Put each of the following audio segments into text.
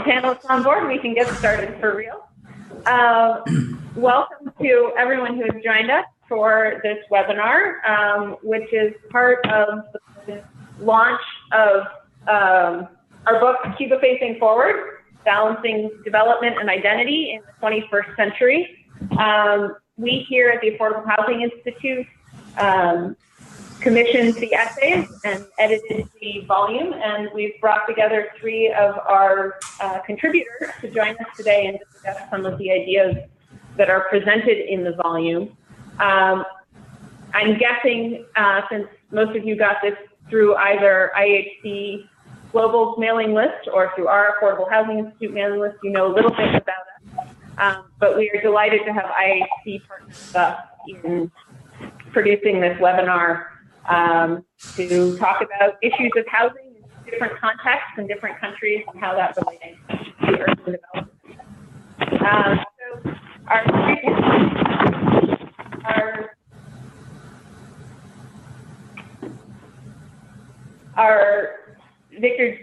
panelists on board, we can get started for real. Welcome to everyone who has joined us for this webinar, which is part of the launch of our book, Cuba Facing Forward, Balancing Development and Identity in the 21st Century. We here at the Affordable Housing Institute commissioned the essays and edited the volume, and we've brought together three of our contributors to join us today and discuss some of the ideas that are presented in the volume. I'm guessing, since most of you got this through either IHC Global's mailing list or through our Affordable Housing Institute mailing list, you know a little bit about us. But we are delighted to have IHC partner with us in producing this webinar to talk about issues of housing in different contexts and different countries and how that relates to urban development. So our Victor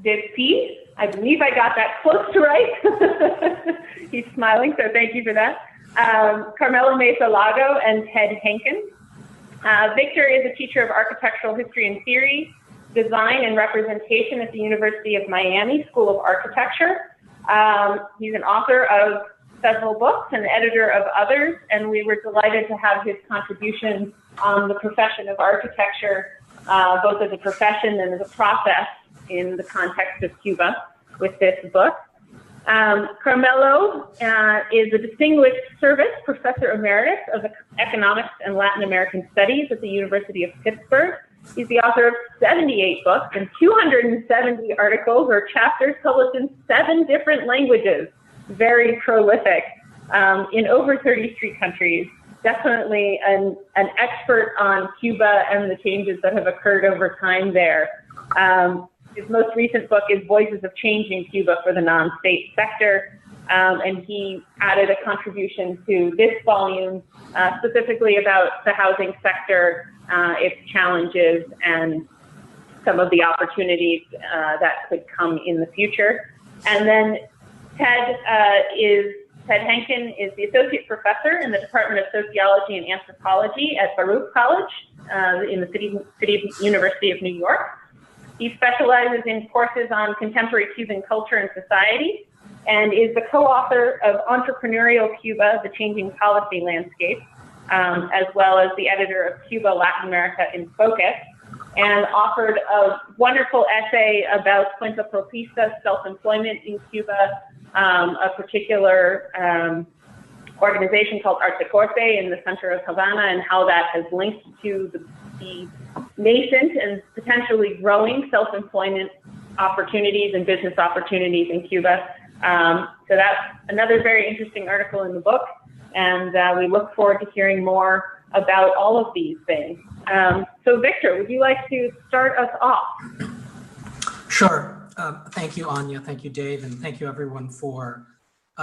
Deupi, I believe I got that close to right. He's smiling, so thank you for that. Carmelo Mesa-Lago and Ted Henken. Victor is a teacher of architectural history and theory, design and representation at the University of Miami School of Architecture. He's an author of several books and editor of others, and we were delighted to have his contribution on the profession of architecture, both as a profession and as a process in the context of Cuba with this book. Carmelo is a distinguished service professor emeritus of economics and Latin American studies at the University of Pittsburgh. He's the author of 78 books and 270 articles or chapters published in 7 different languages. Very prolific in over 33 countries. Definitely an expert on Cuba and the changes that have occurred over time there. His most recent book is Voices of Change in Cuba for the Non-State Sector, and he added a contribution to this volume specifically about the housing sector, its challenges, and some of the opportunities that could come in the future. And then Ted Henken is the Associate Professor in the Department of Sociology and Anthropology at Baruch College in the University of New York. He specializes in courses on contemporary Cuban culture and society and is the co-author of Entrepreneurial Cuba, The Changing Policy Landscape, as well as the editor of Cuba, Latin America in Focus, and authored a wonderful essay about Cuenta Propista, self-employment in Cuba, a particular organization called Artecorte in the center of Havana, and how that has linked to the nascent and potentially growing self-employment opportunities and business opportunities in Cuba. So that's another very interesting article in the book, and we look forward to hearing more about all of these things. So Victor, would you like to start us off? Sure. Thank you, Anya. Thank you, Dave. And thank you, everyone, for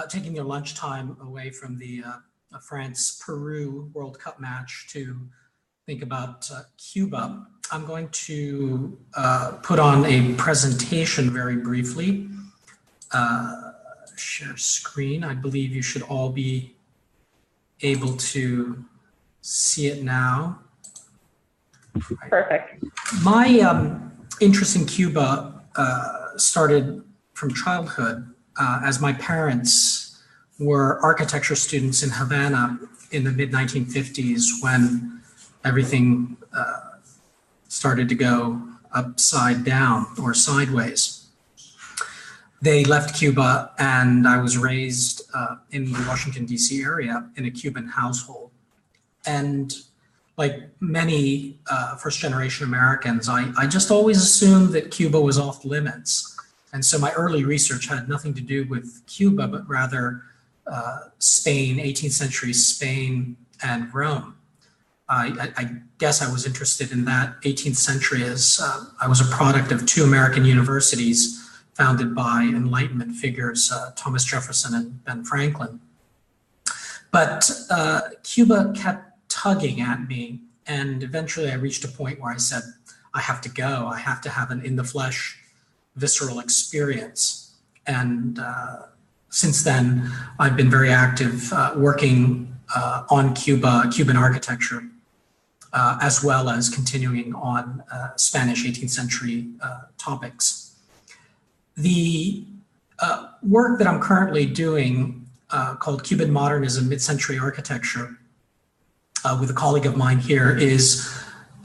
taking your lunchtime away from the France-Peru World Cup match to think about Cuba. I'm going to put on a presentation very briefly. Share screen. I believe you should all be able to see it now. Perfect. My interest in Cuba started from childhood, as my parents were architecture students in Havana in the mid-1950s when everything started to go upside down or sideways. They left Cuba, and I was raised in the Washington, D.C. area in a Cuban household. And like many first-generation Americans, I just always assumed that Cuba was off limits. And so my early research had nothing to do with Cuba, but rather Spain, 18th century Spain and Rome. I guess I was interested in that 18th century as I was a product of 2 American universities founded by Enlightenment figures, Thomas Jefferson and Ben Franklin. But Cuba kept tugging at me, and eventually I reached a point where I said, I have to go. I have to have an in-the-flesh, visceral experience. And since then, I've been very active working on Cuban architecture, as well as continuing on Spanish 18th century topics. The work that I'm currently doing, called Cuban Modernism, Mid-Century Architecture, with a colleague of mine here, is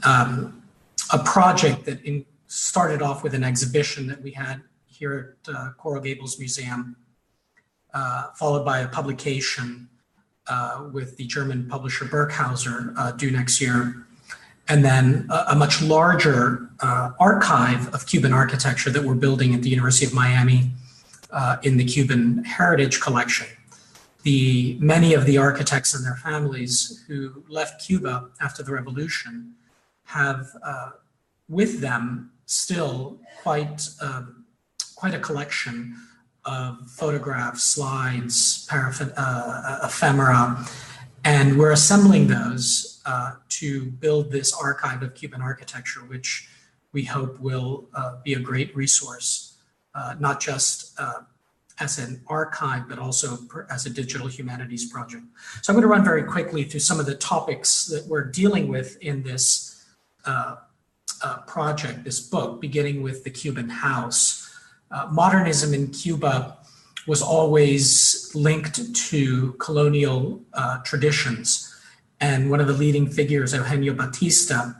a project that started off with an exhibition that we had here at Coral Gables Museum, followed by a publication with the German publisher Berghauser due next year, and then a much larger archive of Cuban architecture that we're building at the University of Miami in the Cuban Heritage Collection. Many of the architects and their families who left Cuba after the revolution have with them still quite a collection of photographs, slides, ephemera, and we're assembling those to build this archive of Cuban architecture, which we hope will be a great resource, not just as an archive, but also as a digital humanities project. So I'm going to run very quickly through some of the topics that we're dealing with in this project, this book, beginning with the Cuban house. Modernism in Cuba was always linked to colonial traditions. And one of the leading figures, Eugenio Batista,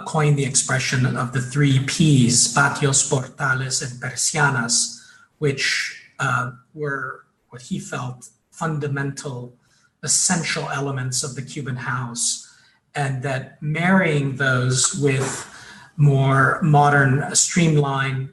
coined the expression of the 3 Ps, patios, portales, and persianas, which were what he felt fundamental, essential elements of the Cuban house, and that marrying those with more modern, streamlined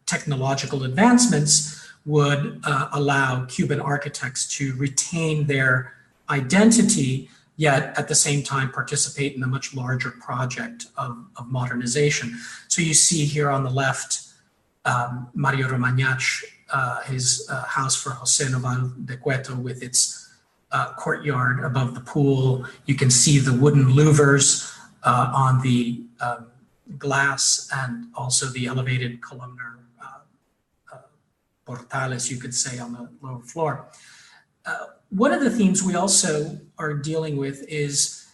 technological advancements would allow Cuban architects to retain their identity, yet at the same time participate in a much larger project of modernization. So you see here on the left, Mario Romagnach, his house for Jose Noval de Cueto with its courtyard above the pool. You can see the wooden louvers on the glass, and also the elevated columnar portales, you could say, on the lower floor. One of the themes we also are dealing with is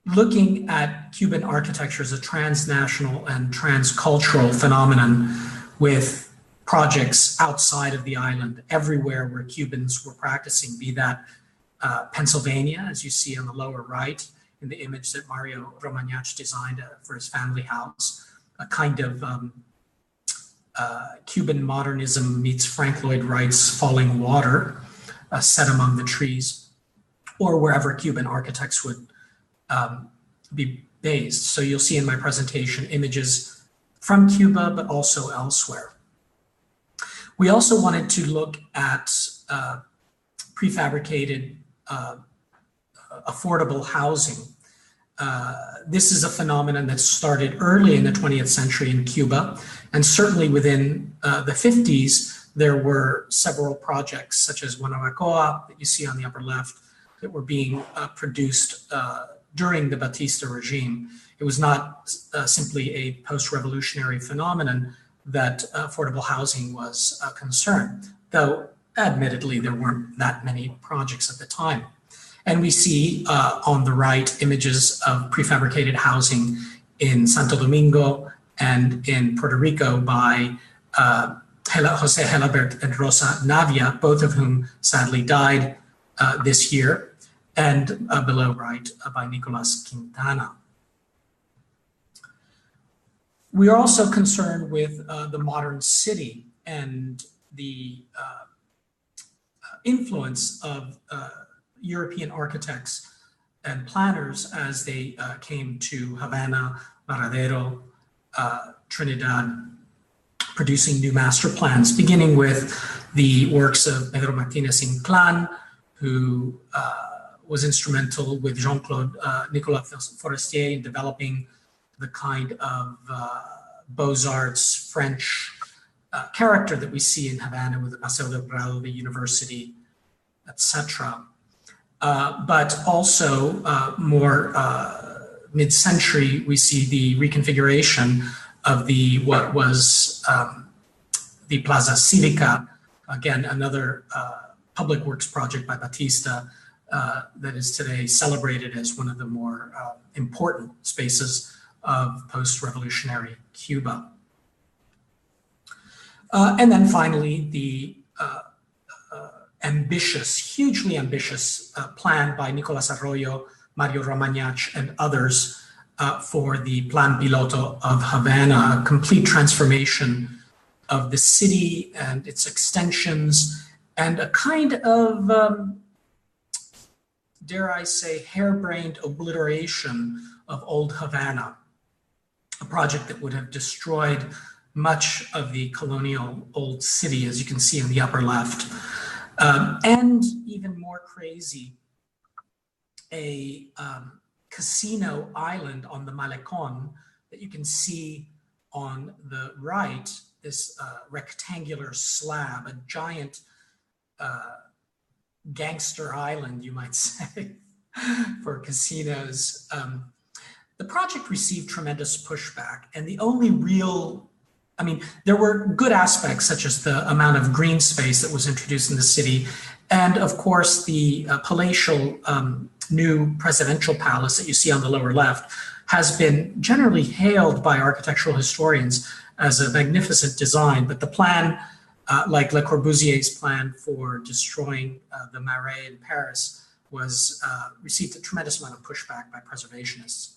looking at Cuban architecture as a transnational and transcultural phenomenon, with projects outside of the island, everywhere where Cubans were practicing, be that Pennsylvania, as you see on the lower right, in the image that Mario Romagnach designed for his family house, a kind of Cuban modernism meets Frank Lloyd Wright's Falling Water, set among the trees, or wherever Cuban architects would be based. So you'll see in my presentation images from Cuba, but also elsewhere. We also wanted to look at prefabricated affordable housing. This is a phenomenon that started early in the 20th century in Cuba, and certainly within the 50s, there were several projects such as Guanabacoa that you see on the upper left that were being produced during the Batista regime. It was not simply a post-revolutionary phenomenon that affordable housing was concerned, though admittedly there weren't that many projects at the time. And we see on the right images of prefabricated housing in Santo Domingo and in Puerto Rico by Jose Helabert and Rosa Navia, both of whom sadly died this year, and below right by Nicolas Quintana. We are also concerned with the modern city and the influence of European architects and planners as they came to Havana, Varadero, Trinidad, producing new master plans, beginning with the works of Pedro Martinez Inclán, who was instrumental with Jean-Claude Nicolas Forestier in developing the kind of Beaux-Arts French character that we see in Havana with the Paseo del Prado, the university, etc. But also more mid-century, we see the reconfiguration of what was the Plaza Civica, again, another public works project by Batista that is today celebrated as one of the more important spaces of post-revolutionary Cuba. And then finally, the hugely ambitious plan by Nicolas Arroyo, Mario Romagnach, and others for the Plan Piloto of Havana, a complete transformation of the city and its extensions, and a kind of, dare I say, harebrained obliteration of old Havana, a project that would have destroyed much of the colonial old city, as you can see in the upper left. And even more crazy, a casino island on the Malecon that you can see on the right, this rectangular slab, a giant gangster island, you might say, for casinos. The project received tremendous pushback, and the only real, I mean, there were good aspects such as the amount of green space that was introduced in the city, and of course the palatial new presidential palace that you see on the lower left has been generally hailed by architectural historians as a magnificent design, but the plan, like Le Corbusier's plan for destroying the Marais in Paris, received a tremendous amount of pushback by preservationists.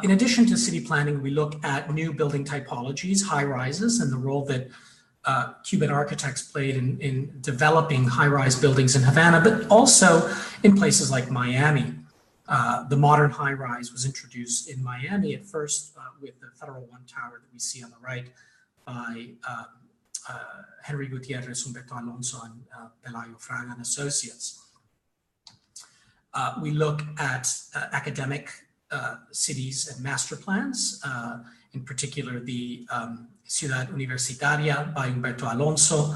In addition to city planning, we look at new building typologies, high-rises, and the role that Cuban architects played in developing high-rise buildings in Havana, but also in places like Miami. The modern high-rise was introduced in Miami at first with the Federal One Tower that we see on the right by Henry Gutierrez, Humberto Alonso, and Pelayo Fraga and Associates. We look at academic cities and master plans, in particular the Ciudad Universitaria by Humberto Alonso,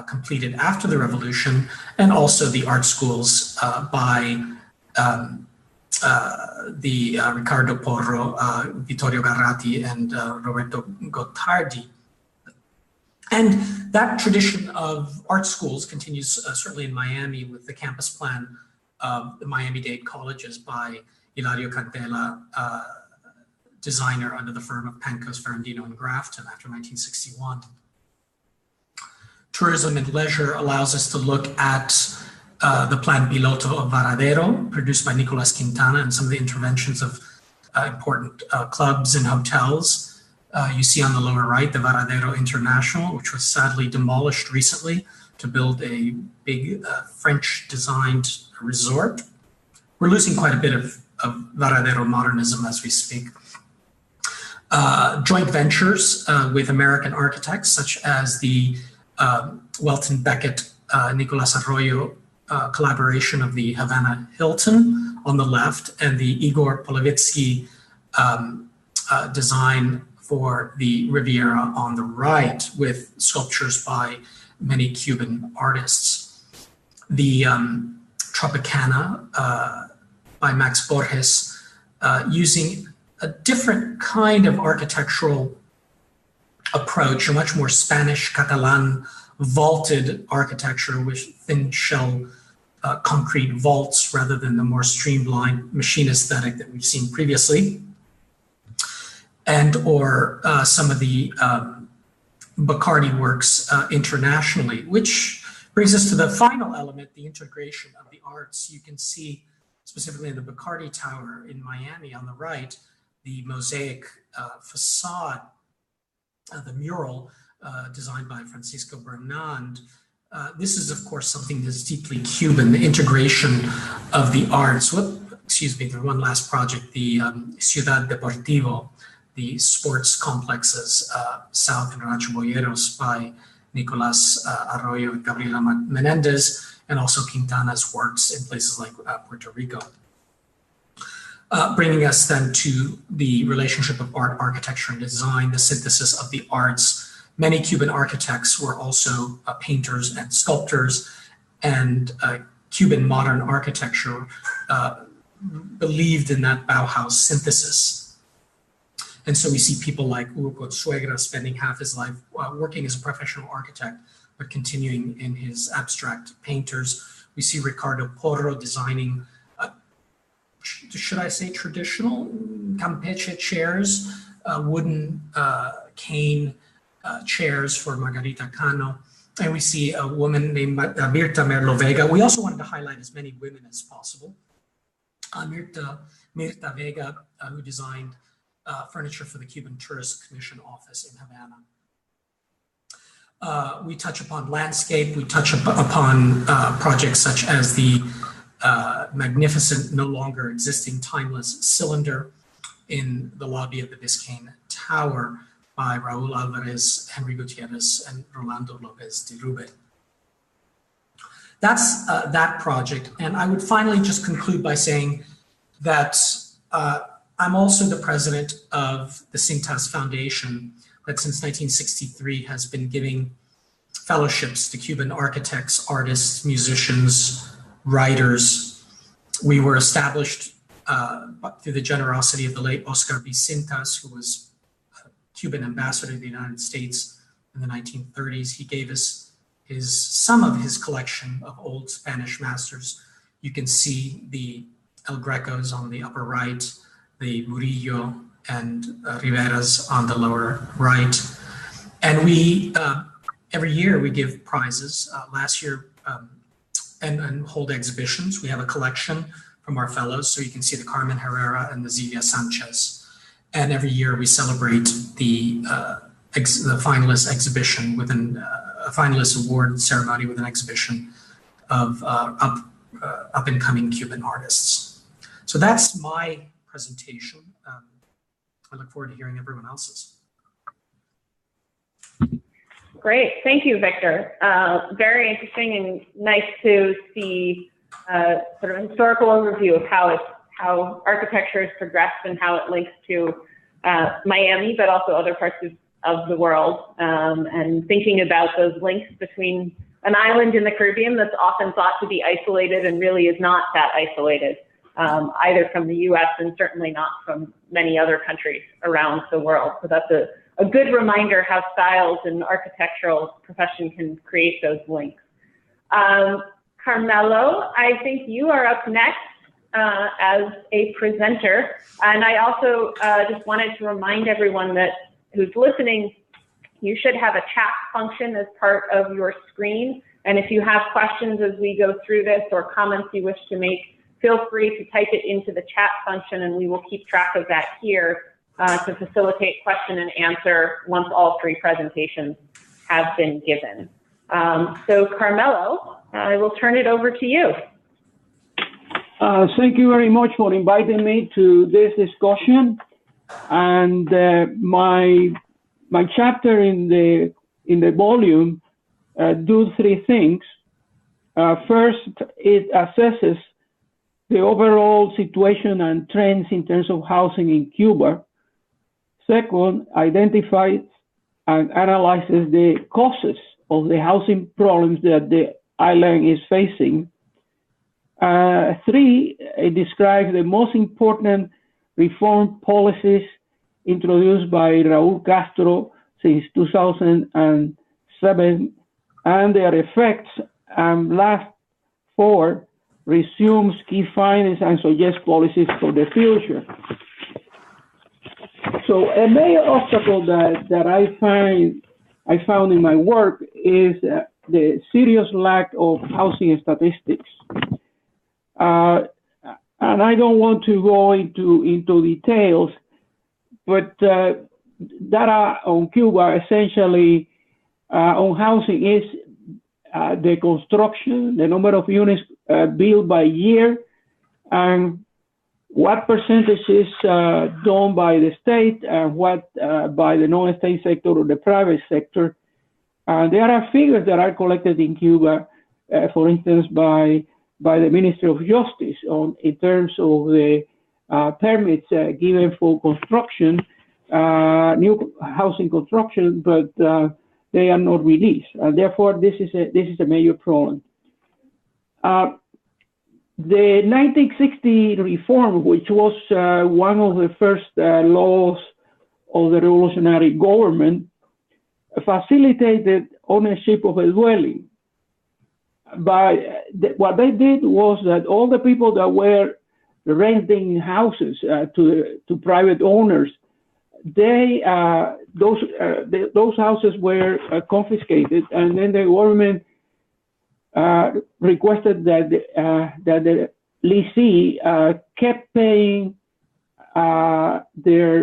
completed after the revolution, and also the art schools by the Ricardo Porro, Vittorio Garratti, and Roberto Gottardi. And that tradition of art schools continues certainly in Miami with the campus plan of the Miami-Dade colleges by Hilario Cantela, designer under the firm of Pancos, Ferrandino, and Grafton after 1961. Tourism and leisure allows us to look at the Plan Piloto of Varadero, produced by Nicolas Quintana, and some of the interventions of important clubs and hotels. You see on the lower right, the Varadero International, which was sadly demolished recently to build a big French-designed resort. We're losing quite a bit of Varadero modernism as we speak. Joint ventures with American architects, such as the Welton Beckett, Nicolas Arroyo collaboration of the Havana Hilton on the left, and the Igor Polovitsky design for the Riviera on the right, with sculptures by many Cuban artists. The Tropicana by Max Borges, using a different kind of architectural approach, a much more Spanish Catalan vaulted architecture with thin shell concrete vaults rather than the more streamlined machine aesthetic that we've seen previously. And or some of the Bacardi works internationally, which brings us to the final element, the integration of the arts. You can see specifically in the Bacardi Tower in Miami on the right, the mosaic facade, the mural designed by Francisco Bernand. This is, of course, something that's deeply Cuban, the integration of the arts. Excuse me, the one last project, the Ciudad Deportivo, the sports complexes south in Rancho Boyeros by Nicolas Arroyo and Gabriela Menendez, and also Quintana's works in places like Puerto Rico. Bringing us then to the relationship of art, architecture, and design, the synthesis of the arts. Many Cuban architects were also painters and sculptors, and Cuban modern architecture believed in that Bauhaus synthesis. And so we see people like Hugo Suegra spending half his life working as a professional architect, but continuing in his abstract painters. We see Ricardo Porro designing, should I say traditional Campeche chairs, wooden cane chairs for Margarita Cano. And we see a woman named Mirta Merlo Vega. We also wanted to highlight as many women as possible. Mirta Vega, who designed furniture for the Cuban Tourist Commission office in Havana. We touch upon landscape. We touch upon projects such as the magnificent, no longer existing timeless cylinder in the lobby of the Biscayne Tower by Raul Alvarez, Henry Gutierrez, and Rolando Lopez de Rube. That's that project. And I would finally just conclude by saying that I'm also the president of the Cintas Foundation that since 1963 has been giving fellowships to Cuban architects, artists, musicians, writers. We were established through the generosity of the late Oscar B. Cintas, who was a Cuban ambassador to the United States in the 1930s. He gave us some of his collection of old Spanish masters. You can see the El Grecos on the upper right, the Murillo and Rivera's on the lower right. And we, every year we give prizes. Last year, and hold exhibitions. We have a collection from our fellows, so you can see the Carmen Herrera and the Zivia Sanchez. And every year we celebrate the finalist exhibition with a finalist award ceremony with an exhibition of up and coming Cuban artists. So that's my presentation. I look forward to hearing everyone else's. Great, thank you, Victor. Very interesting and nice to see sort of a historical overview of how architecture has progressed and how it links to Miami, but also other parts of the world, and thinking about those links between an island in the Caribbean that's often thought to be isolated and really is not that isolated, either from the US and certainly not from many other countries around the world. So that's a good reminder how styles and architectural profession can create those links. Carmelo, I think you are up next as a presenter. And I also just wanted to remind everyone that who's listening, you should have a chat function as part of your screen. And if you have questions as we go through this or comments you wish to make, feel free to type it into the chat function and we will keep track of that here to facilitate question and answer once all three presentations have been given. So Carmelo, I will turn it over to you. Thank you very much for inviting me to this discussion. And my chapter in the volume do three things. First, it assesses the overall situation and trends in terms of housing in Cuba. Second, identifies and analyzes the causes of the housing problems that the island is facing. Three, it describes the most important reform policies introduced by Raúl Castro since 2007 and their effects. And last, four, resumes key findings and suggests policies for the future. So a major obstacle that I found in my work is the serious lack of housing statistics. And I don't want to go into details, but data on Cuba essentially on housing is the construction, the number of units built by year, and what percentage is done by the state and what by the non-state sector or the private sector. There are figures that are collected in Cuba, for instance, by the Ministry of Justice in terms of the permits given for construction, new housing construction, but they are not released. And therefore, this is a major problem. The 1960 reform, which was one of the first laws of the revolutionary government facilitated ownership of a dwelling. But what they did was that all the people that were renting houses to private owners, those houses were confiscated, and then the government requested that the lessee kept paying their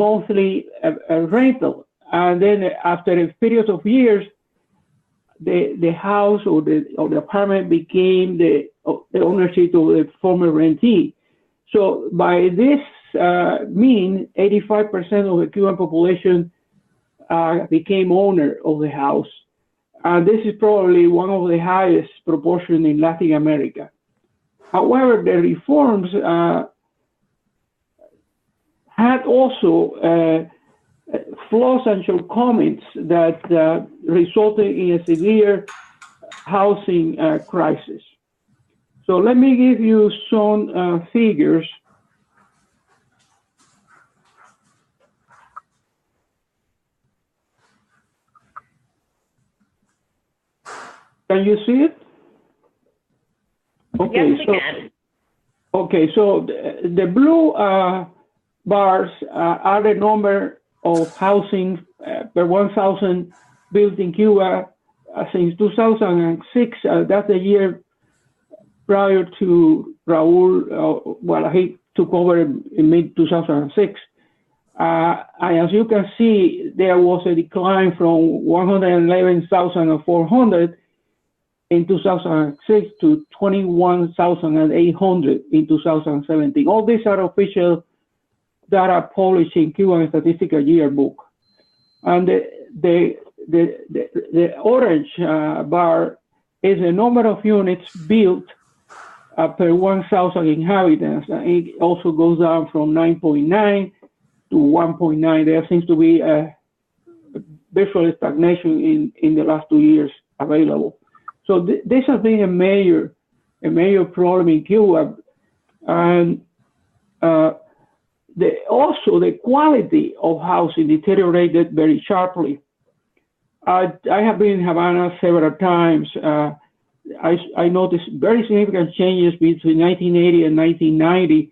monthly rental, and then after a period of years, the house or the apartment became the ownership of the former rentee. So by this mean, 85% of the Cuban population became owner of the house. And this is probably one of the highest proportion in Latin America. However, the reforms had also flaws and shortcomings that resulted in a severe housing crisis. So let me give you some figures. Can you see it? Okay, yes, we can. Okay, so the blue bars are the number of housing per 1,000 built in Cuba since 2006. That's the year prior to Raul, well, he took over in mid-2006. And as you can see, there was a decline from 111,400 in 2006 to 21,800 in 2017. All these are official data published in Cuban Statistical Yearbook. And the orange bar is the number of units built per 1,000 inhabitants. And it also goes down from 9.9 to 1.9. There seems to be a visual stagnation in the last 2 years available. So this has been a major problem in Cuba, and also the quality of housing deteriorated very sharply. I have been in Havana several times. I noticed very significant changes between 1980 and 1990,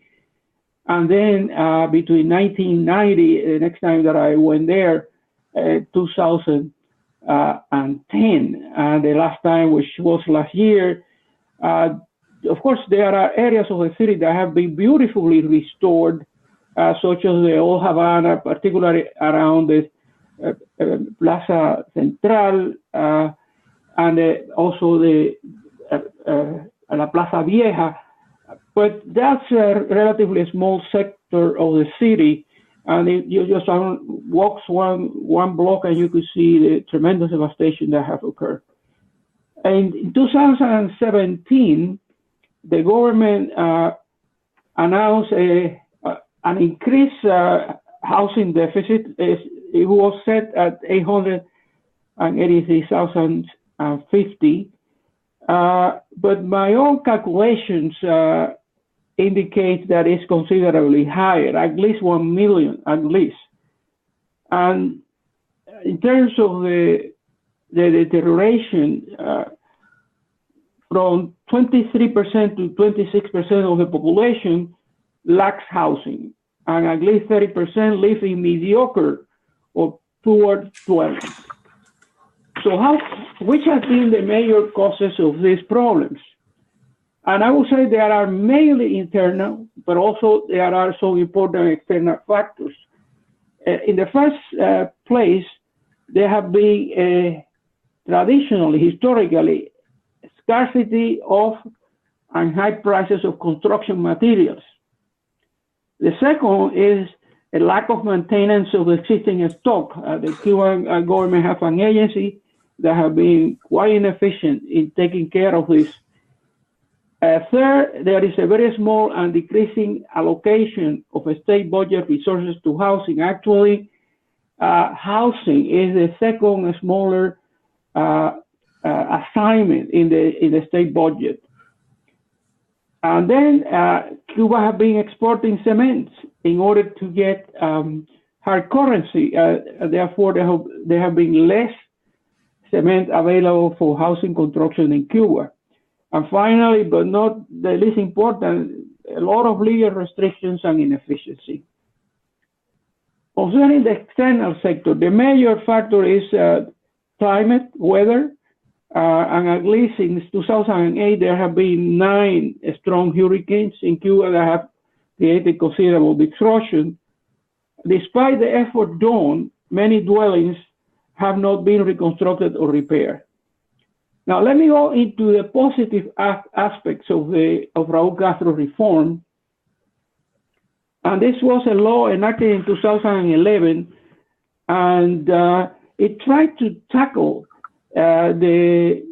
and then between 1990, the next time that I went there, 2010, the last time, which was last year. Of course, there are areas of the city that have been beautifully restored, such as the old Havana, particularly around the Plaza Central, and also the La Plaza Vieja. But that's a relatively small sector of the city. And you just walk one block and you could see the tremendous devastation that have occurred. And in 2017, the government announced an increased housing deficit. It was set at 883,050. But my own calculations indicate that it's considerably higher, at least 1 million, at least. And in terms of the deterioration, from 23% to 26% of the population lacks housing, and at least 30% live in mediocre or poor dwellings. So which has been the major causes of these problems? And I would say there are mainly internal, but also there are some important external factors. In the first place, there have been traditionally, historically, scarcity of and high prices of construction materials. The second is a lack of maintenance of existing stock. The Cuban government has an agency that have been quite inefficient in taking care of this. Third, there is a very small and decreasing allocation of state budget resources to housing. Actually, housing is the second smaller assignment in the state budget. And then Cuba has been exporting cement in order to get hard currency. Therefore, there have been less cement available for housing construction in Cuba. And finally, but not the least important, a lot of legal restrictions and inefficiency. Concerning the external sector, the major factor is climate, weather, and at least since 2008, there have been 9 strong hurricanes in Cuba that have created considerable destruction. Despite the effort done, many dwellings have not been reconstructed or repaired. Now, let me go into the positive aspects of Raúl Castro reform. And this was a law enacted in 2011, and it tried to tackle the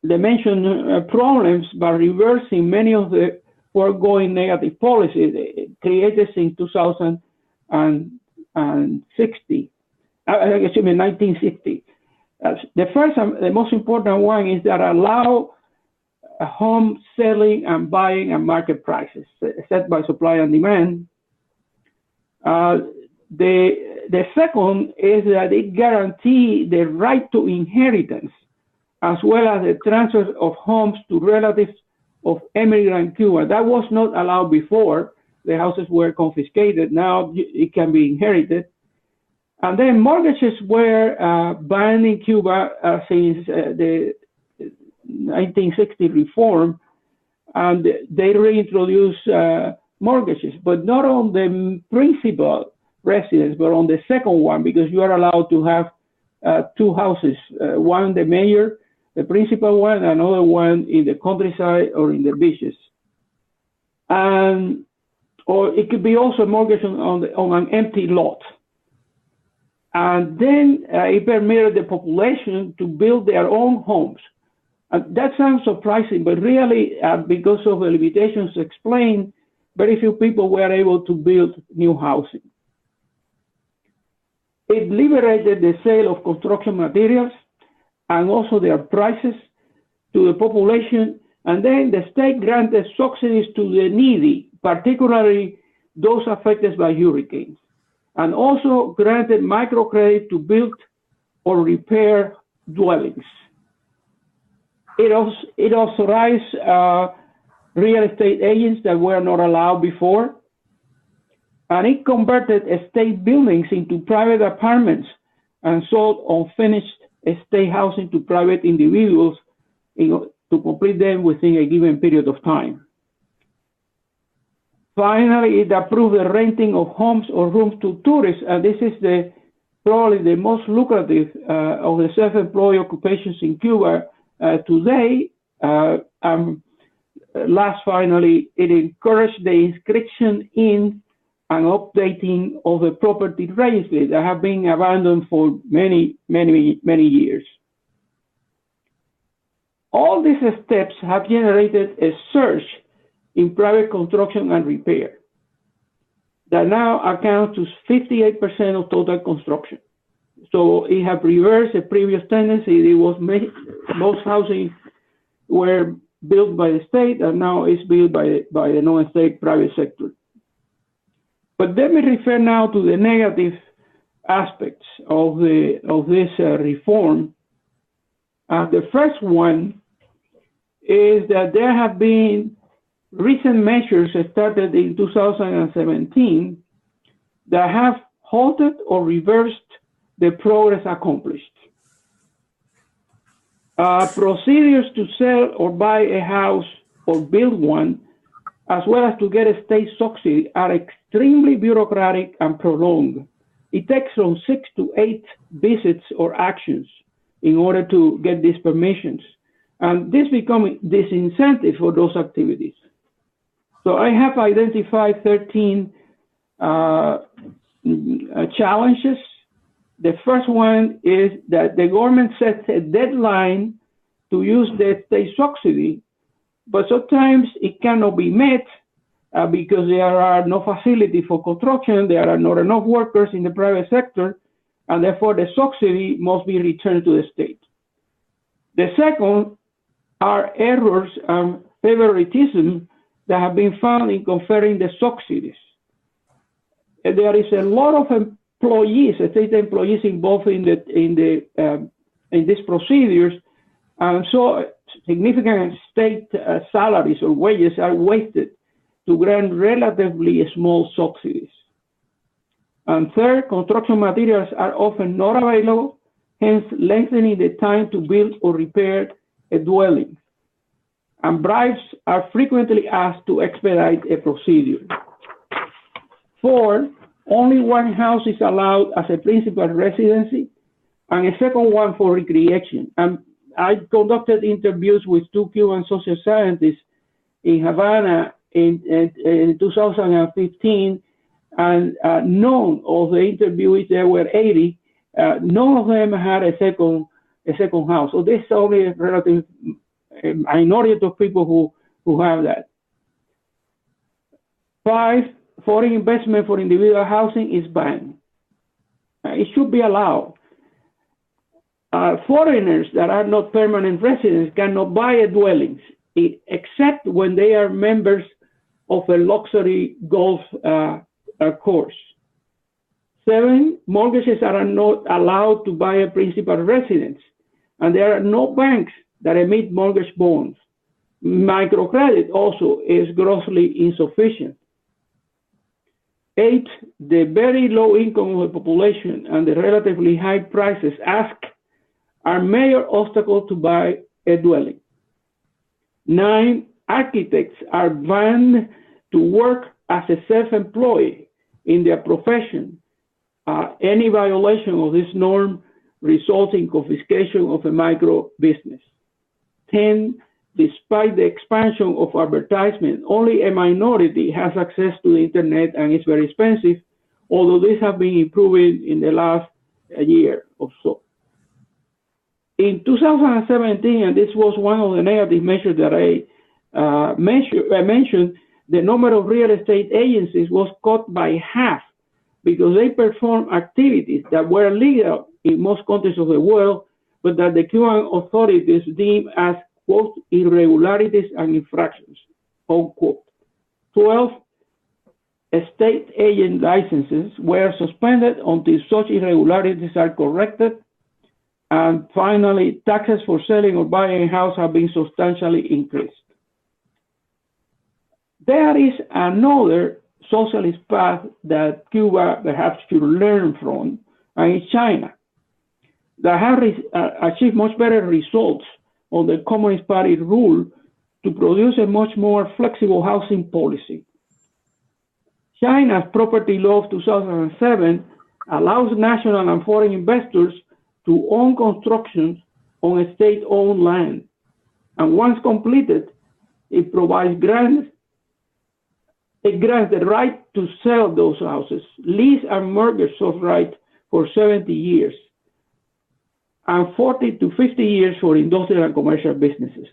mentioned problems by reversing many of the foregoing negative policies created in 1960. The first and the most important one is that allow home selling and buying at market prices set by supply and demand. The second is that it guarantees the right to inheritance as well as the transfer of homes to relatives of immigrant Cuba. That was not allowed before. The houses were confiscated. Now it can be inherited. And then mortgages were banned in Cuba since the 1960 reform, and they reintroduced mortgages, but not on the principal residence, but on the second one, because you are allowed to have 2 houses, one the mayor, the principal one, another one in the countryside or in the beaches. Or it could be also a mortgage on an empty lot. And then it permitted the population to build their own homes. That sounds surprising, but really, because of the limitations explained, very few people were able to build new housing. It liberated the sale of construction materials and also their prices to the population. And then the state granted subsidies to the needy, particularly those affected by hurricanes, and also granted microcredit to build or repair dwellings. It authorized real estate agents that were not allowed before, and it converted state buildings into private apartments and sold unfinished state housing to private individuals to complete them within a given period of time. Finally, it approved the renting of homes or rooms to tourists, and this is probably the most lucrative of the self-employed occupations in Cuba today. Finally, it encouraged the inscription in and updating of the property registry that have been abandoned for many years. All these steps have generated a surge in private construction and repair that now accounts to 58% of total construction. So it has reversed the previous tendency. It was most housing were built by the state, and now it's built by the non-state private sector. But let me refer now to the negative aspects of this reform. The first one is that there have been recent measures started in 2017 that have halted or reversed the progress accomplished. Procedures to sell or buy a house or build one, as well as to get a state subsidy, are extremely bureaucratic and prolonged. It takes from 6 to 8 visits or actions in order to get these permissions. And this becomes disincentive for those activities. So I have identified 13 challenges. The first one is that the government sets a deadline to use the state subsidy, but sometimes it cannot be met because there are no facilities for construction, there are not enough workers in the private sector, and therefore the subsidy must be returned to the state. The second are errors and favoritism that have been found in conferring the subsidies. there is a lot of employees, state employees involved in these procedures, and so significant state salaries or wages are wasted to grant relatively small subsidies. And third, construction materials are often not available, hence lengthening the time to build or repair a dwelling. And bribes are frequently asked to expedite a procedure. Four, only one house is allowed as a principal residency and a second one for recreation. And I conducted interviews with 2 Cuban social scientists in Havana in 2015, and none of the interviewees, there were 80, none of them had a second house. So this is only a relative minority of people who have that. 5, foreign investment for individual housing is banned. It should be allowed. Foreigners that are not permanent residents cannot buy a dwellings, except when they are members of a luxury golf course. 7, mortgages are not allowed to buy a principal residence, and there are no banks that emit mortgage bonds. Microcredit also is grossly insufficient. 8, the very low income of the population and the relatively high prices asked are major obstacles to buy a dwelling. 9, architects are banned to work as a self-employed in their profession. Any violation of this norm results in confiscation of a micro business. 10, despite the expansion of advertisement, only a minority has access to the internet and it's very expensive, although this has been improving in the last year or so. In 2017, and this was one of the negative measures that I mentioned, the number of real estate agencies was cut by half because they performed activities that were legal in most countries of the world, but that the Cuban authorities deemed as, quote, irregularities and infractions, unquote. 12, estate agent licenses were suspended until such irregularities are corrected. And finally, taxes for selling or buying a house have been substantially increased. There is another socialist path that Cuba perhaps should learn from, and it's China, that has achieved much better results on the Communist Party rule to produce a much more flexible housing policy. China's property law of 2007 allows national and foreign investors to own constructions on state-owned land. And once completed, it provides grants. It grants the right to sell those houses, lease and mortgage those rights for 70 years, and 40 to 50 years for industrial and commercial businesses.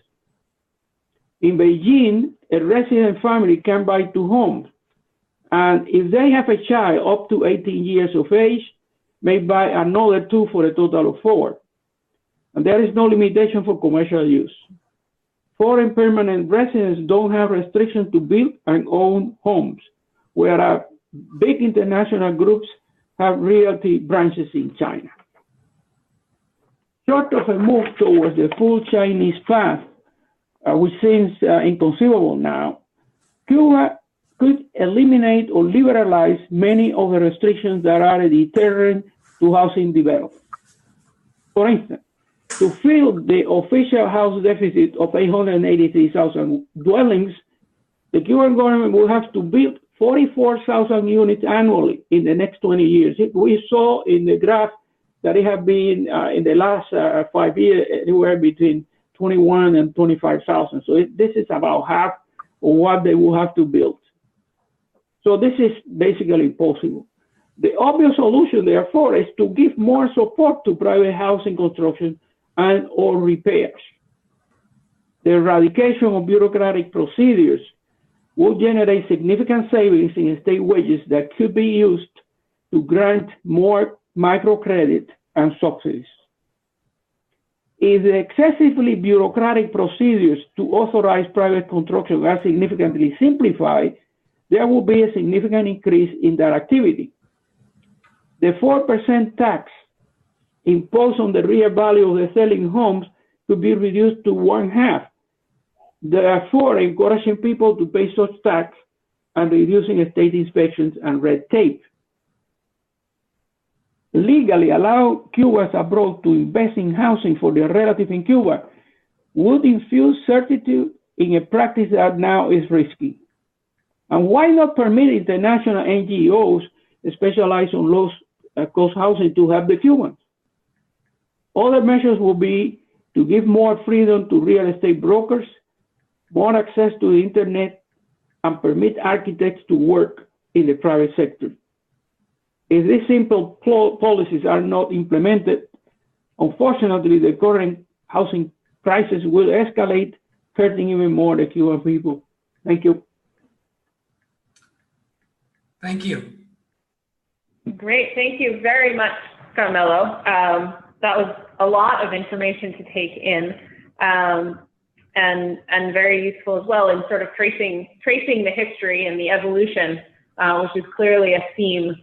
In Beijing, a resident family can buy 2 homes, and if they have a child up to 18 years of age, may buy another 2 for a total of 4. And there is no limitation for commercial use. Foreign permanent residents don't have restrictions to build and own homes, whereas big international groups have realty branches in China. Short of a move towards the full Chinese path, which seems inconceivable now, Cuba could eliminate or liberalize many of the restrictions that are a deterrent to housing development. For instance, to fill the official house deficit of 883,000 dwellings, the Cuban government will have to build 44,000 units annually in the next 20 years. We saw in the graph that it has been in the last 5 years anywhere between 21 and 25,000. So this is about half of what they will have to build. So this is basically impossible. The obvious solution, therefore, is to give more support to private housing construction and or repairs. The eradication of bureaucratic procedures will generate significant savings in state wages that could be used to grant more microcredit and subsidies. If the excessively bureaucratic procedures to authorize private construction are significantly simplified, there will be a significant increase in that activity. The 4% tax imposed on the real value of the selling homes could be reduced to 1/2, therefore encouraging people to pay such tax and reducing state inspections and red tape. Legally allow Cubans abroad to invest in housing for their relatives in Cuba would infuse certitude in a practice that now is risky. And why not permit international NGOs specialized on low-cost housing to help the Cubans? Other measures will be to give more freedom to real estate brokers, more access to the internet, and permit architects to work in the private sector. If these simple policies are not implemented, unfortunately, the current housing crisis will escalate, hurting even more the Cuban people. Thank you. Thank you. Great. Thank you very much, Carmelo. That was a lot of information to take in, and very useful as well in sort of tracing the history and the evolution, which is clearly a theme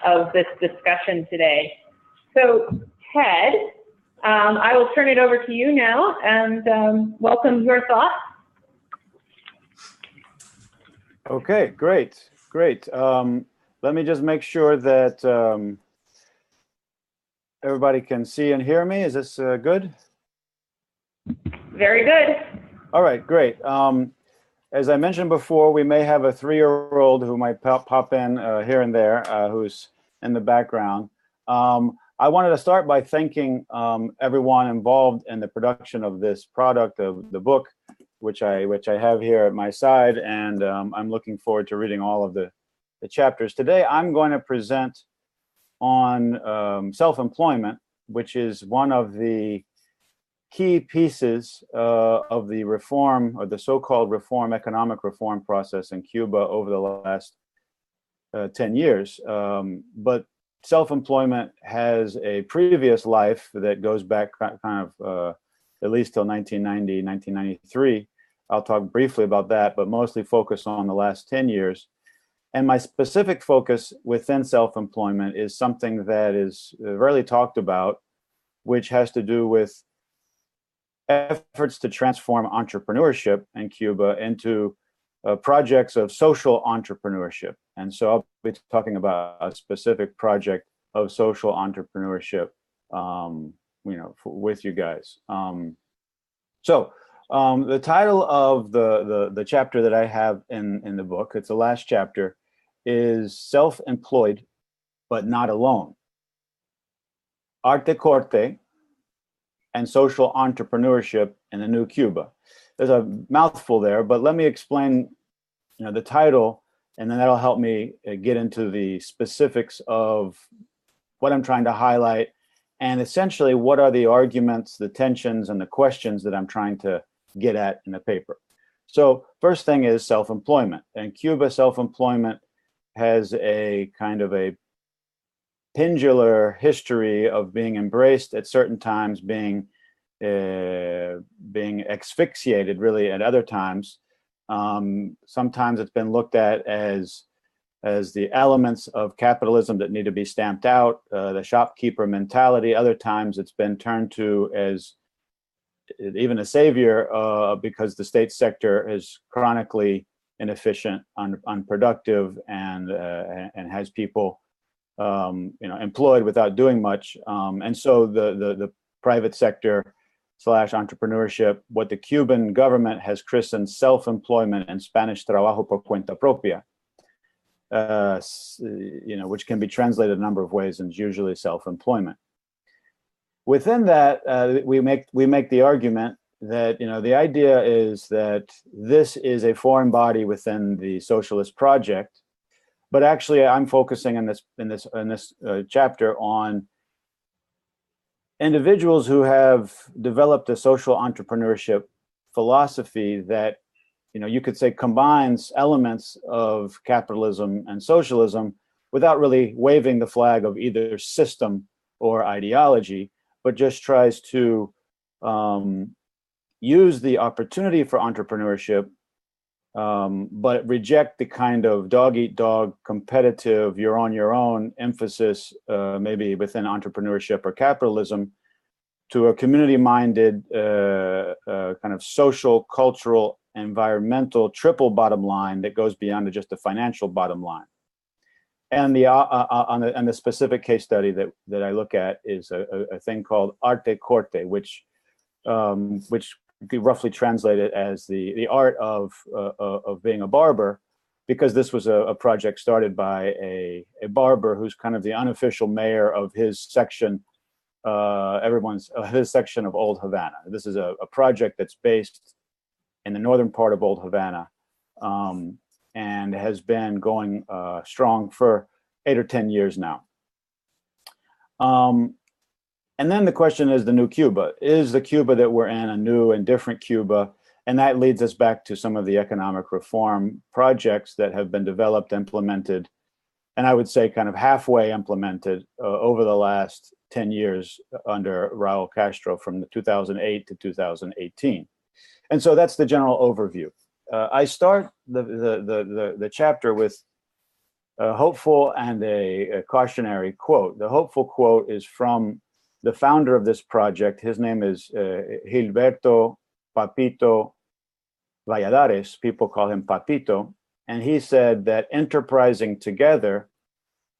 of this discussion today. So, Ted, I will turn it over to you now and welcome your thoughts. Okay, great. Let me just make sure that everybody can see and hear me. Is this good? Very good. All right, great. As I mentioned before, we may have a 3-year-old who might pop in here and there, who's in the background. I wanted to start by thanking everyone involved in the production of this product of the book, which I have here at my side, and I'm looking forward to reading all of the chapters. Today, I'm going to present on self-employment, which is one of the key pieces of the reform, or the so-called economic reform process in Cuba over the last 10 years. But self-employment has a previous life that goes back kind of at least till 1990, 1993. I'll talk briefly about that, but mostly focus on the last 10 years. And my specific focus within self-employment is something that is rarely talked about, which has to do with efforts to transform entrepreneurship in Cuba into projects of social entrepreneurship. And so I'll be talking about a specific project of social entrepreneurship, with you guys. The title of the chapter that I have in the book, it's the last chapter, is Self-Employed but Not Alone. Arte Corte and Social Entrepreneurship in the New Cuba. There's a mouthful there, but let me explain the title, and then that'll help me get into the specifics of what I'm trying to highlight, and essentially what are the arguments, the tensions, and the questions that I'm trying to get at in the paper. So first thing is self-employment. In Cuba, self-employment has a kind of a pendular history of being embraced at certain times, being asphyxiated really at other times. Sometimes it's been looked at as the elements of capitalism that need to be stamped out, the shopkeeper mentality. Other times it's been turned to as even a savior because the state sector is chronically inefficient, unproductive, and has people employed without doing much. And so the private sector / entrepreneurship, what the Cuban government has christened self-employment, in Spanish, trabajo por cuenta propia, which can be translated a number of ways and is usually self-employment. Within that, we make the argument that the idea is that this is a foreign body within the socialist project, but actually I'm focusing in this chapter on individuals who have developed a social entrepreneurship philosophy that you could say combines elements of capitalism and socialism without really waving the flag of either system or ideology, but just tries to use the opportunity for entrepreneurship but reject the kind of dog-eat-dog, competitive, you're on your own emphasis, maybe within entrepreneurship or capitalism, to a community-minded kind of social, cultural, environmental triple bottom line that goes beyond just the financial bottom line. And the specific case study that I look at is a thing called arte corte, which roughly translated as the art of being a barber, because this was a project started by a barber who's kind of the unofficial mayor of his section, his section of Old Havana. This is a project that's based in the northern part of Old Havana, and has been going strong for 8 or 10 years now. And then the question is the new Cuba. Is the Cuba that we're in a new and different Cuba? And that leads us back to some of the economic reform projects that have been developed, implemented, and I would say kind of halfway implemented over the last 10 years under Raul Castro from 2008 to 2018. And so that's the general overview. I start the chapter with a hopeful and a cautionary quote. The hopeful quote is from the founder of this project. His name is Gilberto Papito Valladares. People call him Papito. And he said that enterprising together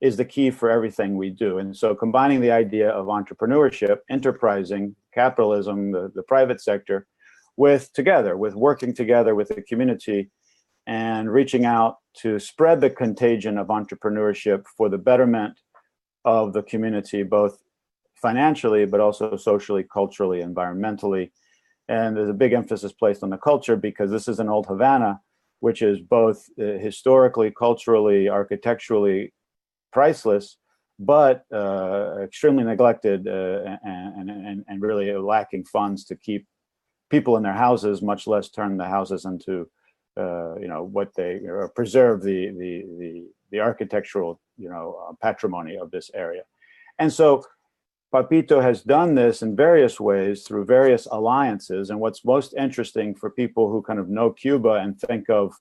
is the key for everything we do. And so combining the idea of entrepreneurship, enterprising, capitalism, the private sector, with working together with the community and reaching out to spread the contagion of entrepreneurship for the betterment of the community, both financially, but also socially, culturally, environmentally. And there's a big emphasis placed on the culture because this is an Old Havana, which is both historically, culturally, architecturally priceless, but extremely neglected and really lacking funds to keep people in their houses, much less turn the houses into what they preserve the architectural patrimony of this area. And so Papito has done this in various ways through various alliances. And what's most interesting for people who kind of know Cuba and think of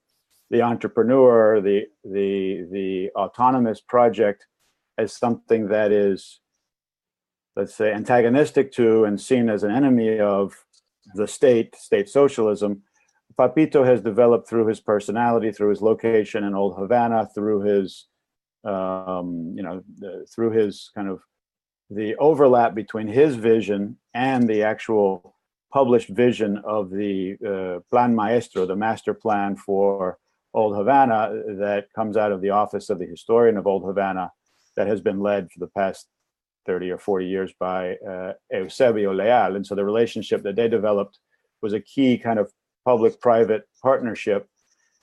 the entrepreneur, the autonomous project as something that is, let's say, antagonistic to and seen as an enemy of the state socialism, Papito has developed through his personality, through his location in Old Havana, through his, through his kind of the overlap between his vision and the actual published vision of the Plan Maestro, the master plan for Old Havana that comes out of the office of the historian of Old Havana that has been led for the past 30 or 40 years by Eusebio Leal. And so the relationship that they developed was a key kind of public-private partnership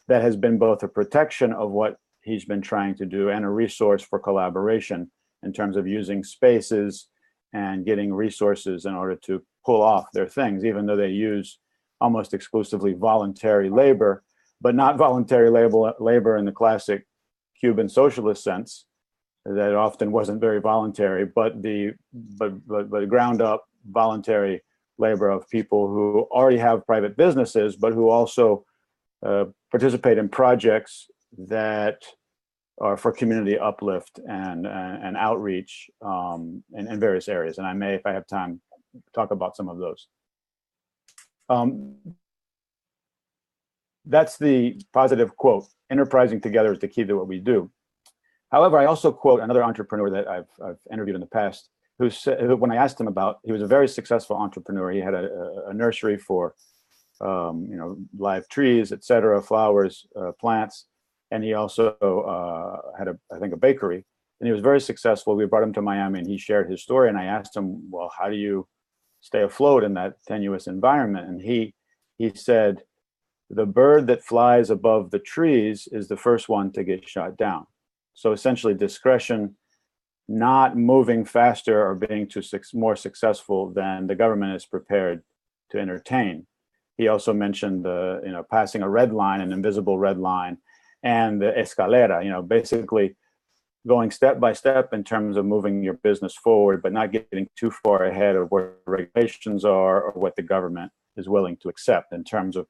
that has been both a protection of what he's been trying to do and a resource for collaboration in terms of using spaces and getting resources in order to pull off their things, even though they use almost exclusively voluntary labor, but not voluntary labor in the classic Cuban socialist sense. That often wasn't very voluntary, but the ground up voluntary labor of people who already have private businesses, but who also participate in projects that are for community uplift and outreach in various areas. And I may, if I have time, talk about some of those. That's the positive quote. Enterprising together is the key to what we do. However, I also quote another entrepreneur that I've interviewed in the past, who said, when I asked him about, he was a very successful entrepreneur. He had a nursery for, live trees, etc., flowers, plants, and he also had I think a bakery. And he was very successful. We brought him to Miami, and he shared his story. And I asked him, well, how do you stay afloat in that tenuous environment? And he said, the bird that flies above the trees is the first one to get shot down. So essentially discretion, not moving faster or being more successful than the government is prepared to entertain. He also mentioned passing a red line, an invisible red line, and the escalera, basically going step by step in terms of moving your business forward, but not getting too far ahead of what regulations are or what the government is willing to accept in terms of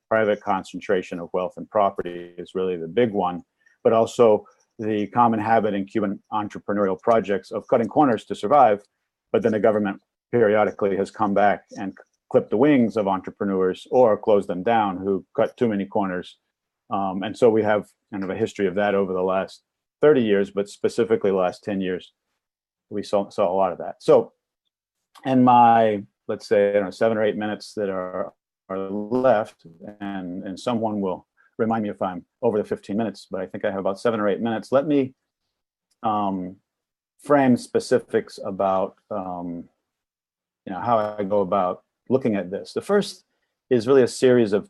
private concentration of wealth and property is really the big one, but also the common habit in Cuban entrepreneurial projects of cutting corners to survive, but then the government periodically has come back and clipped the wings of entrepreneurs or closed them down who cut too many corners. And so we have kind of a history of that over the last 30 years, but specifically the last 10 years, we saw a lot of that. So in my, let's say, I don't know, 7 or 8 minutes that are left, and someone will remind me if I'm over the 15 minutes, but I think I have about 7 or 8 minutes. Let me frame specifics about how I go about looking at this. The first is really a series of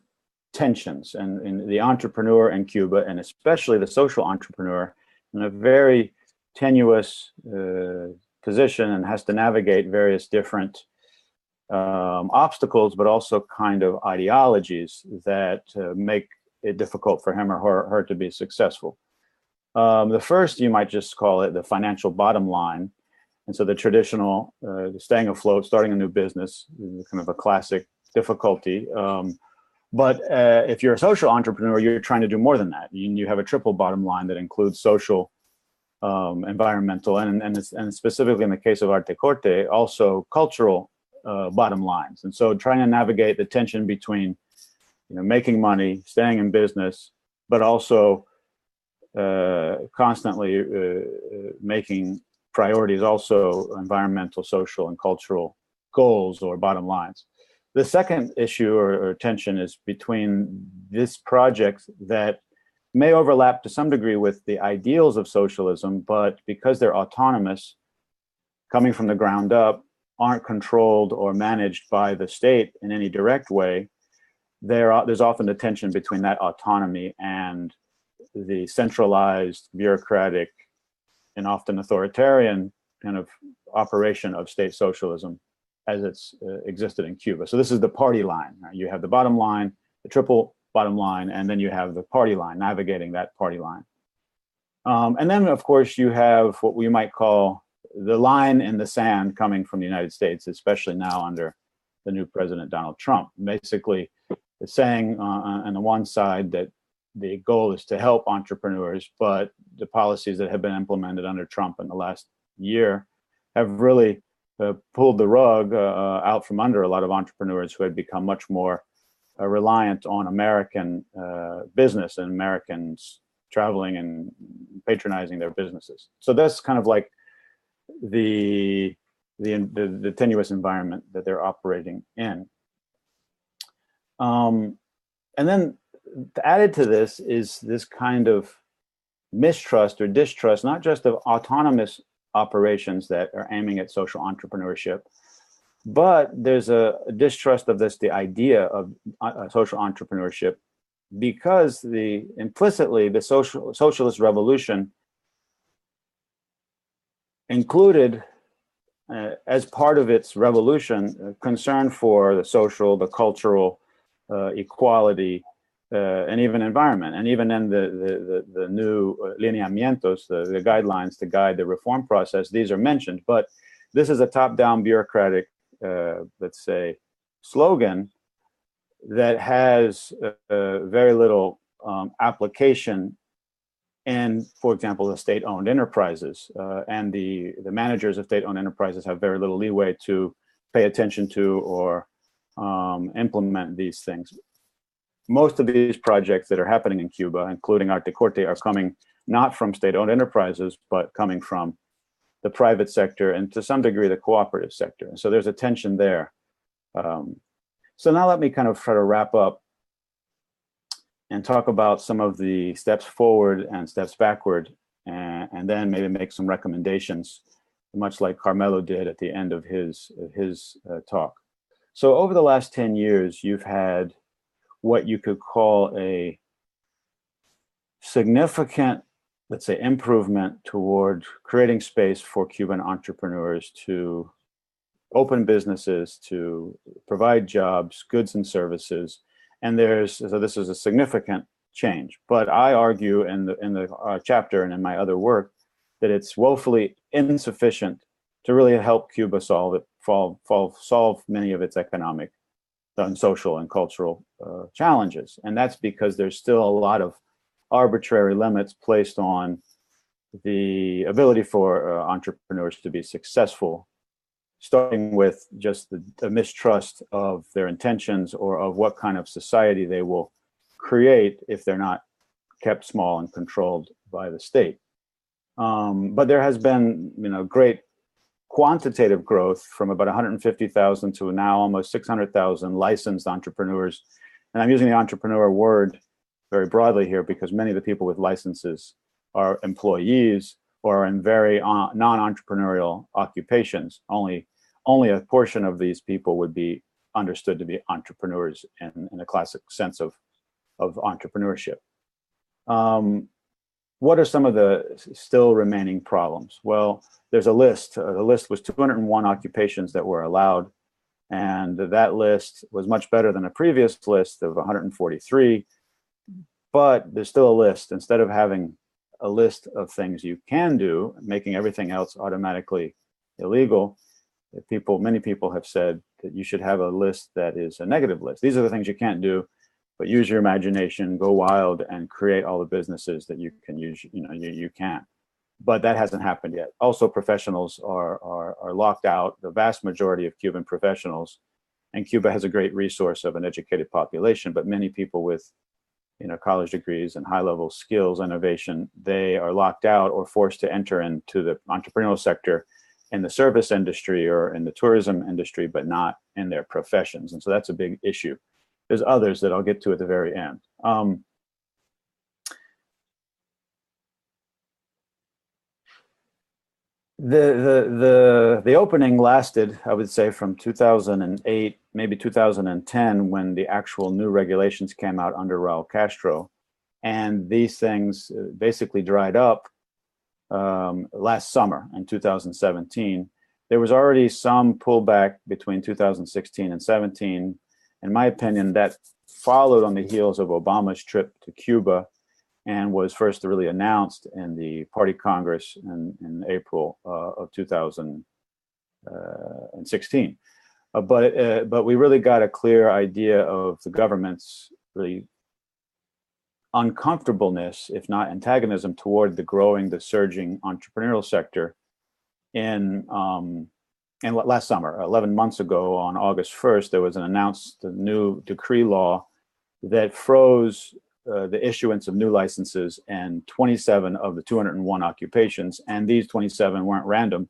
tensions and the entrepreneur in Cuba, and especially the social entrepreneur, in a very tenuous position and has to navigate various different obstacles, but also kind of ideologies that make it difficult for him or her to be successful. The first, you might just call it the financial bottom line. And so the traditional staying afloat, starting a new business, kind of a classic difficulty. But if you're a social entrepreneur, you're trying to do more than that. You have a triple bottom line that includes social, environmental, and specifically in the case of Arte Corte, also cultural bottom lines. And so trying to navigate the tension between making money, staying in business, but also constantly making priorities also environmental, social, and cultural goals or bottom lines. The second issue or tension is between this project that may overlap to some degree with the ideals of socialism, but because they're autonomous, coming from the ground up, aren't controlled or managed by the state in any direct way, there's often a tension between that autonomy and the centralized, bureaucratic, and often authoritarian kind of operation of state socialism as it's existed in Cuba. So this is the party line. Right? You have the bottom line, the triple bottom line, and then you have the party line, navigating that party line. And then, of course, you have what we might call the line in the sand coming from the United States, especially now under the new president, Donald Trump. Basically, it's saying on the one side that the goal is to help entrepreneurs, but the policies that have been implemented under Trump in the last year have really pulled the rug out from under a lot of entrepreneurs who had become much more reliant on American business and Americans traveling and patronizing their businesses. So that's kind of like the tenuous environment that they're operating in. And then added to this is this kind of mistrust or distrust, not just of autonomous operations that are aiming at social entrepreneurship, but there's a distrust of the idea of social entrepreneurship, because implicitly the socialist revolution included as part of its revolution concern for the social, the cultural, equality, and even environment. And even in the new lineamientos, the guidelines to guide the reform process, these are mentioned. But this is a top-down bureaucratic, let's say, slogan that has very little application in, for example, the state-owned enterprises. And the managers of state-owned enterprises have very little leeway to pay attention to or implement these things. Most of these projects that are happening in Cuba, including Arte Corte, are coming not from state-owned enterprises, but coming from the private sector and to some degree the cooperative sector. And so there's a tension there. So now let me kind of try to wrap up and talk about some of the steps forward and steps backward, and then maybe make some recommendations, much like Carmelo did at the end of his talk. So over the last 10 years, you've had what you could call a significant, let's say, improvement toward creating space for Cuban entrepreneurs to open businesses, to provide jobs, goods and services. And so this is a significant change. But I argue in the chapter and in my other work that it's woefully insufficient to really help Cuba solve many of its economic and social and cultural challenges. And that's because there's still a lot of arbitrary limits placed on the ability for entrepreneurs to be successful, starting with just the mistrust of their intentions or of what kind of society they will create if they're not kept small and controlled by the state. But there has been, great quantitative growth from about 150,000 to now almost 600,000 licensed entrepreneurs. And I'm using the entrepreneur word very broadly here because many of the people with licenses are employees or are in very non-entrepreneurial occupations. Only a portion of these people would be understood to be entrepreneurs in a classic sense of entrepreneurship. What are some of the still remaining problems? Well, there's a list. The list was 201 occupations that were allowed, and that list was much better than a previous list of 143. But there's still a list. Instead of having a list of things you can do, making everything else automatically illegal, many people have said that you should have a list that is a negative list. These are the things you can't do, but use your imagination, go wild, and create all the businesses that you can use. You can. But that hasn't happened yet. Also, professionals are locked out. The vast majority of Cuban professionals, and Cuba has a great resource of an educated population, but many people with college degrees and high-level skills, innovation, they are locked out or forced to enter into the entrepreneurial sector in the service industry or in the tourism industry, but not in their professions. And so that's a big issue. There's others that I'll get to at the very end. The opening lasted, I would say, from 2008, maybe 2010, when the actual new regulations came out under Raul Castro. And these things basically dried up last summer in 2017. There was already some pullback between 2016 and 17. In my opinion, that followed on the heels of Obama's trip to Cuba and was first really announced in the Party Congress in April of 2016. But we really got a clear idea of the government's really uncomfortableness, if not antagonism, toward the surging entrepreneurial sector in last summer. 11 months ago, on August 1st, there was an announced new decree law that froze the issuance of new licenses in 27 of the 201 occupations. And these 27 weren't random.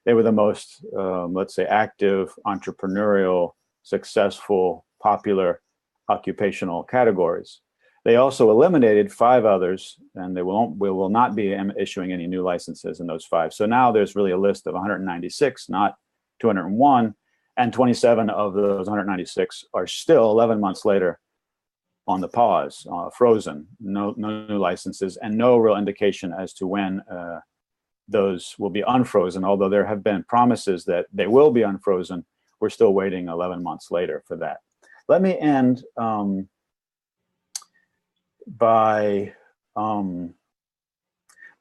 They were the most, let's say, active, entrepreneurial, successful, popular occupational categories. They also eliminated 5 others, and we will not be issuing any new licenses in those 5. So now there's really a list of 196, not 201, and 27 of those 196 are still 11 months later on the pause, frozen, no new licenses, and no real indication as to when those will be unfrozen. Although there have been promises that they will be unfrozen, we're still waiting 11 months later for that. Let me end by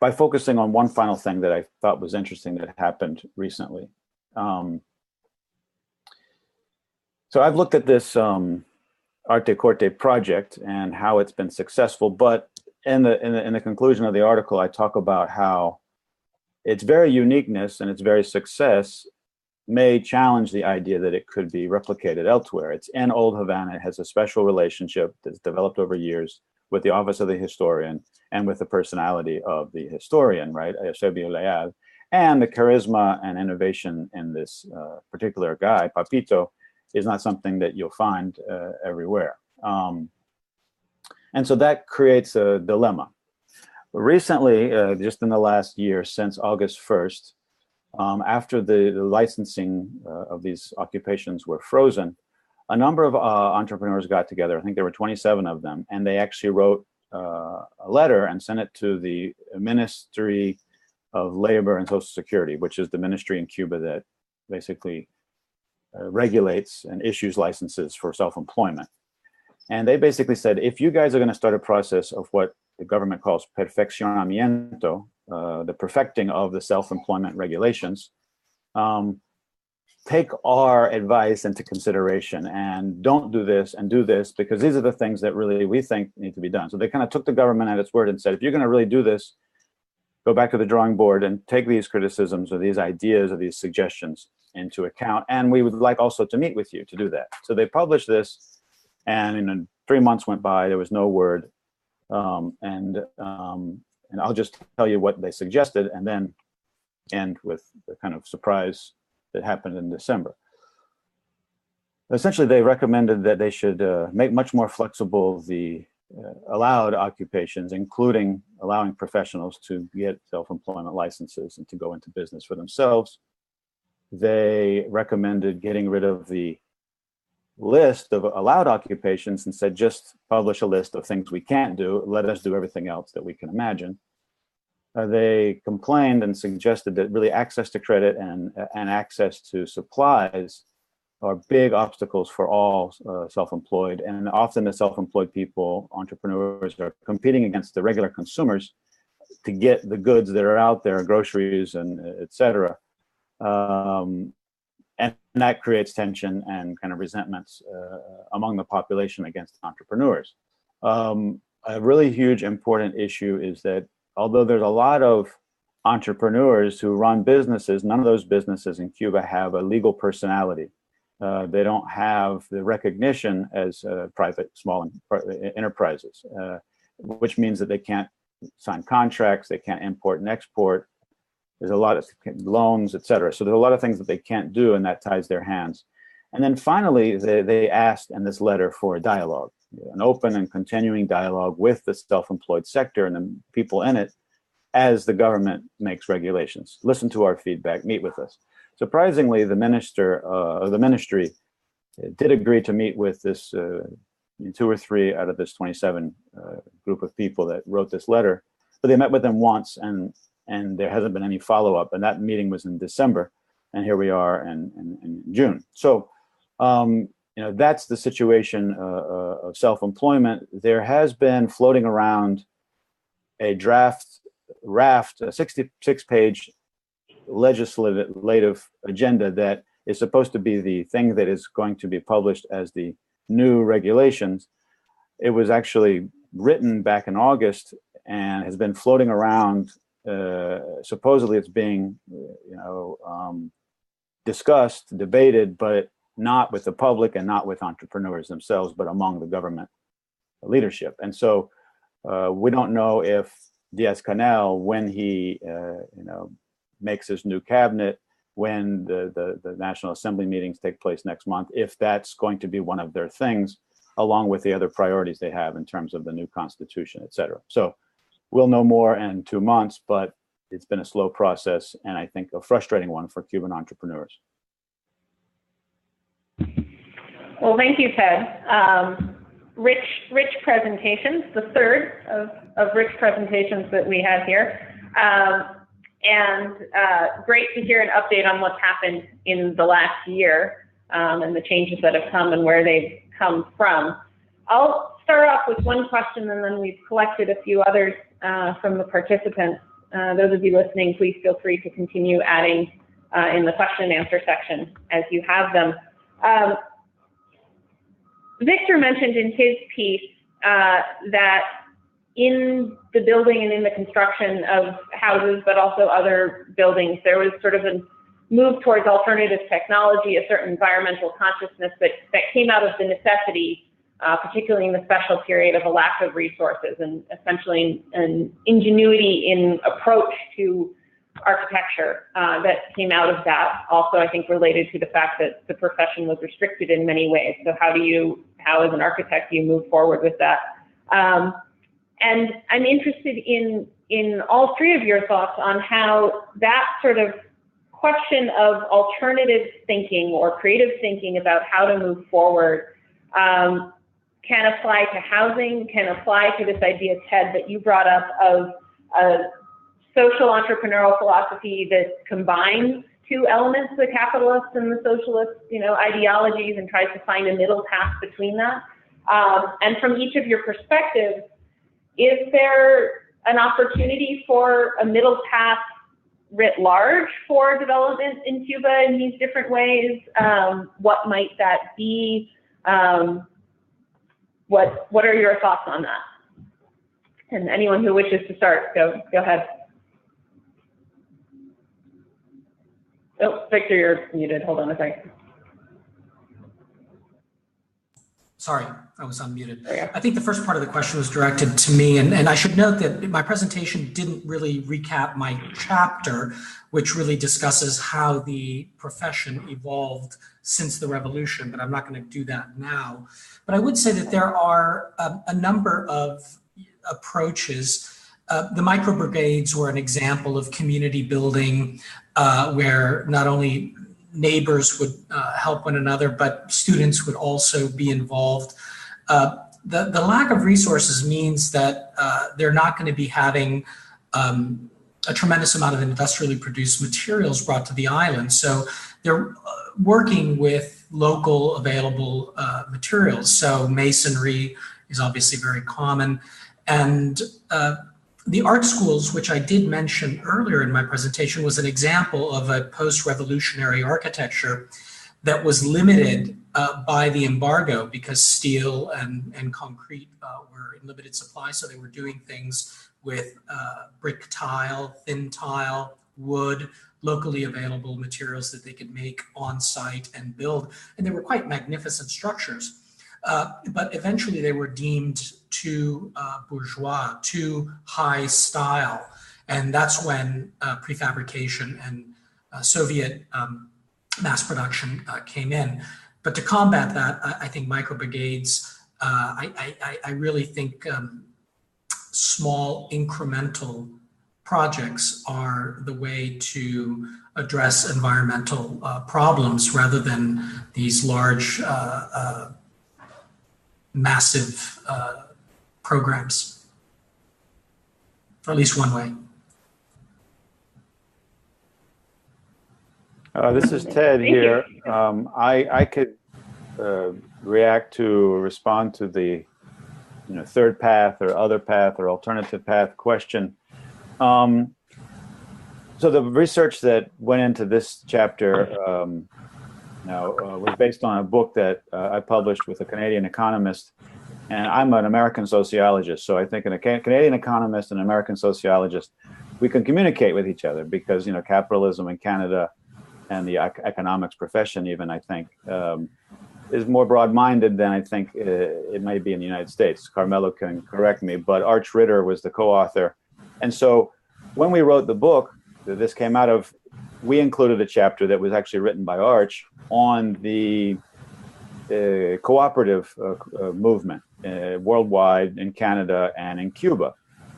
focusing on one final thing that I thought was interesting that happened recently. So I've looked at this Arte Corte project and how it's been successful, but in the conclusion of the article, I talk about how its very uniqueness and its very success may challenge the idea that it could be replicated elsewhere. It's in Old Havana. It has a special relationship that's developed over years with the office of the historian and with the personality of the historian, right, Eusebio Leal, and the charisma and innovation in this particular guy, Papito, is not something that you'll find everywhere. And so that creates a dilemma. Recently, just in the last year, since August 1st, after the licensing of these occupations were frozen, a number of entrepreneurs got together. I think there were 27 of them, and they actually wrote a letter and sent it to the Ministry of Labor and Social Security, which is the ministry in Cuba that basically regulates and issues licenses for self-employment. And they basically said, if you guys are going to start a process of what the government calls perfeccionamiento, the perfecting of the self-employment regulations, take our advice into consideration and don't do this and do this, because these are the things that really we think need to be done. So they kind of took the government at its word and said, if you're going to really do this, go back to the drawing board and take these criticisms or these ideas or these suggestions into account. And we would like also to meet with you to do that. So they published this, and 3 months went by, there was no word. And I'll just tell you what they suggested and then end with the kind of surprise that happened in December. Essentially, they recommended that they should make much more flexible the allowed occupations, including allowing professionals to get self-employment licenses and to go into business for themselves. They recommended getting rid of the list of allowed occupations and said, just publish a list of things we can't do. Let us do everything else that we can imagine. They complained and suggested that really access to credit and access to supplies are big obstacles for all self-employed. And often the self-employed people, entrepreneurs, are competing against the regular consumers to get the goods that are out there, groceries and et cetera. And that creates tension and kind of resentments among the population against entrepreneurs. A really huge important issue is that although there's a lot of entrepreneurs who run businesses, none of those businesses in Cuba have a legal personality. They don't have the recognition as private small enterprises, which means that they can't sign contracts, they can't import and export. There's a lot of loans, et cetera. So there's a lot of things that they can't do, and that ties their hands. And then finally, they asked in this letter for a dialogue, an open and continuing dialogue with the self-employed sector and the people in it as the government makes regulations. Listen to our feedback, meet with us. Surprisingly, the ministry did agree to meet with this 2 or 3 out of this 27 group of people that wrote this letter, but they met with them once, and there hasn't been any follow-up. And that meeting was in December, and here we are in June. So, that's the situation of self-employment. There has been floating around a raft, a 66-page legislative agenda that is supposed to be the thing that is going to be published as the new regulations. It was actually written back in August and has been floating around. Supposedly it's being discussed, debated, but not with the public and not with entrepreneurs themselves, but among the government leadership. And so we don't know if Diaz-Canel, when he makes his new cabinet, when the National Assembly meetings take place next month, if that's going to be one of their things, along with the other priorities they have in terms of the new constitution, et cetera. So we'll know more in 2 months, but it's been a slow process, and I think a frustrating one for Cuban entrepreneurs. Well, thank you, Ted. Rich presentations, the third of rich presentations that we have here. And great to hear an update on what's happened in the last year and the changes that have come and where they've come from. I'll start off with one question, and then we've collected a few others from the participants. Those of you listening, please feel free to continue adding in the question and answer section as you have them. Victor mentioned in his piece that in the building and in the construction of houses, but also other buildings, there was sort of a move towards alternative technology, a certain environmental consciousness that came out of the necessity, particularly in the special period of a lack of resources, and essentially an ingenuity in approach to architecture that came out of that. Also, I think related to the fact that the profession was restricted in many ways. So how as an architect, do you move forward with that? And I'm interested in all three of your thoughts on how that sort of question of alternative thinking or creative thinking about how to move forward can apply to housing, can apply to this idea, Ted, that you brought up of a social entrepreneurial philosophy that combines two elements, the capitalist and the socialist, ideologies, and tries to find a middle path between that. And from each of your perspectives, is there an opportunity for a middle path writ large for development in Cuba in these different ways? What might that be? What are your thoughts on that? And anyone who wishes to start, go ahead. Oh, Victor, you're muted. Hold on a second. Sorry, I was unmuted. There you go. I think the first part of the question was directed to me, and I should note that my presentation didn't really recap my chapter, which really discusses how the profession evolved since the revolution, but I'm not going to do that now. But I would say that there are a number of approaches. The microbrigades were an example of community building where not only neighbors would help one another, but students would also be involved. The lack of resources means that they're not going to be having a tremendous amount of industrially produced materials brought to the island. So they're working with local available materials. So masonry is obviously very common. And the art schools, which I did mention earlier in my presentation, was an example of a post-revolutionary architecture that was limited by the embargo because steel and concrete were in limited supply. So they were doing things with brick tile, thin tile, wood, locally available materials that they could make on site and build. And they were quite magnificent structures. But eventually they were deemed too bourgeois, too high style. And that's when prefabrication and Soviet mass production came in. But to combat that, I think microbrigades, I really think small incremental projects are the way to address environmental problems rather than these large massive programs, or at least one way. This is Ted here. I could react to or respond to the third path or other path or alternative path question. So the research that went into this chapter was based on a book that I published with a Canadian economist, and I'm an American sociologist. So I think a Canadian economist and an American sociologist, we can communicate with each other because capitalism in Canada and the economics profession even, I think, is more broad-minded than I think it may be in the United States. Carmelo can correct me, but Arch Ritter was the co-author. And so when we wrote the book that this came out of, we included a chapter that was actually written by Arch on the cooperative movement worldwide in Canada and in Cuba.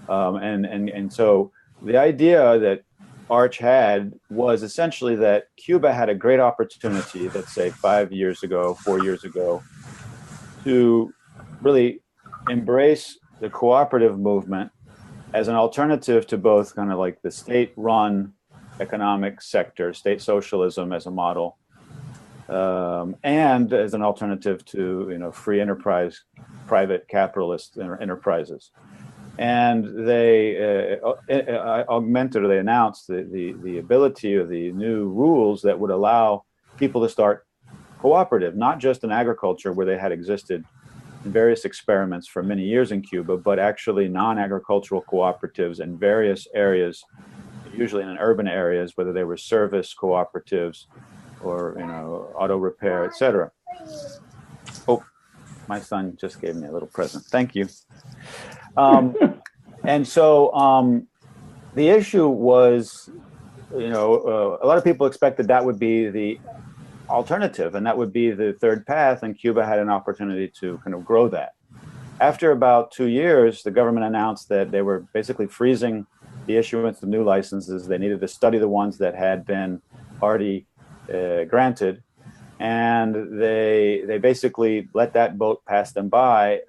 And so the idea that Arch had was essentially that Cuba had a great opportunity, let's say 4 years ago, to really embrace the cooperative movement as an alternative to both kind of like the state-run economic sector, state socialism as a model, and as an alternative to free enterprise, private capitalist enterprises. And they augmented, or they announced the ability of the new rules that would allow people to start cooperative, not just in agriculture where they had existed in various experiments for many years in Cuba, but actually non-agricultural cooperatives in various areas, usually in urban areas, whether they were service cooperatives or auto repair, etc. Oh, my son just gave me a little present. Thank you. And so the issue was, a lot of people expected that would be the alternative and that would be the third path, and Cuba had an opportunity to kind of grow that. After about 2 years, the government announced that they were basically freezing the issuance of new licenses. They needed to study the ones that had been already granted, and they basically let that boat pass them by.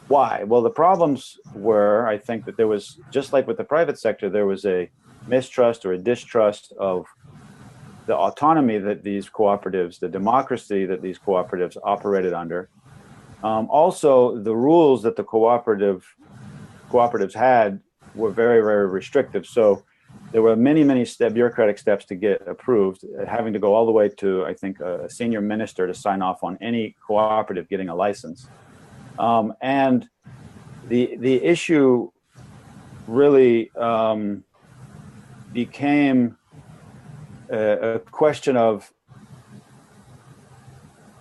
Why? Well, the problems were, I think, that there was, just like with the private sector, there was a mistrust or a distrust of the autonomy that these cooperatives, the democracy that these cooperatives operated under. Also, the rules that the cooperatives had were very, very restrictive. So there were many, many bureaucratic steps to get approved, having to go all the way to, I think, a senior minister to sign off on any cooperative getting a license. And the issue really became a question of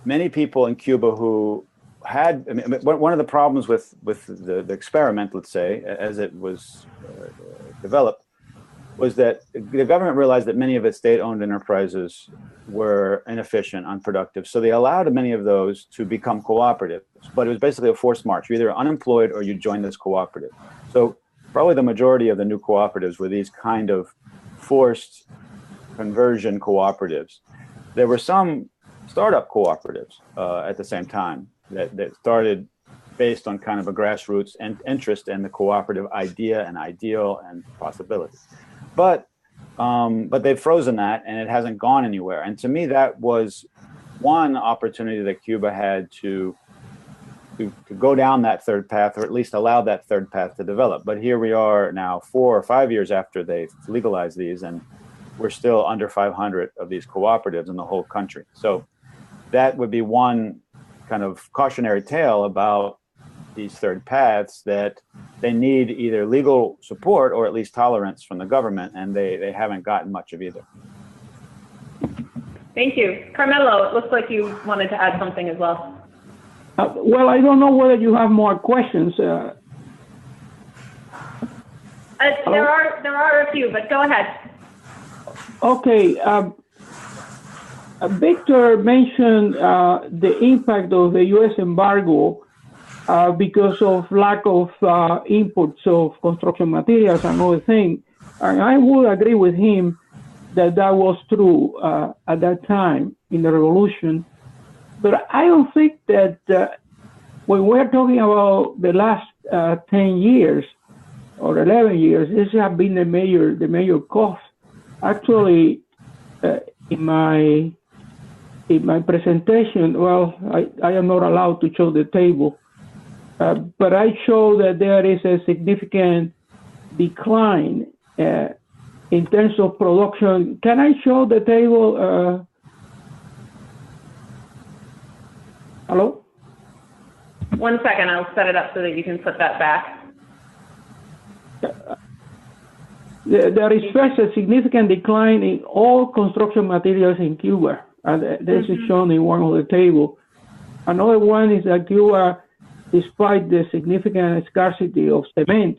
many people in Cuba who had, I mean, one of the problems with the experiment, let's say, as it was developed, was that the government realized that many of its state-owned enterprises were inefficient, unproductive. So they allowed many of those to become cooperatives, but it was basically a forced march. You're either unemployed or you join this cooperative. So probably the majority of the new cooperatives were these kind of forced conversion cooperatives. There were some startup cooperatives at the same time that started based on kind of a grassroots and interest in the cooperative idea and ideal and possibility. But they've frozen that, and it hasn't gone anywhere. And to me, that was one opportunity that Cuba had to go down that third path, or at least allow that third path to develop. But here we are now 4 or 5 years after they legalized these, and we're still under 500 of these cooperatives in the whole country. So that would be one kind of cautionary tale about these third paths, that they need either legal support or at least tolerance from the government, and they haven't gotten much of either. Thank you. Carmelo, it looks like you wanted to add something as well. Well, I don't know whether you have more questions. There are a few, but go ahead. Okay. Victor mentioned the impact of the U.S. embargo because of lack of imports of construction materials and other things. And I would agree with him that that was true at that time in the revolution. But I don't think that when we're talking about the last 10 years or 11 years, this has been the major cost. Actually, in my presentation, well, I am not allowed to show the table, but I show that there is a significant decline in terms of production. Can I show the table? Hello? 1 second, I'll set it up so that you can put that back. There is first a significant decline in all construction materials in Cuba. This is shown in one of the tables. Another one is that Cuba, despite the significant scarcity of cement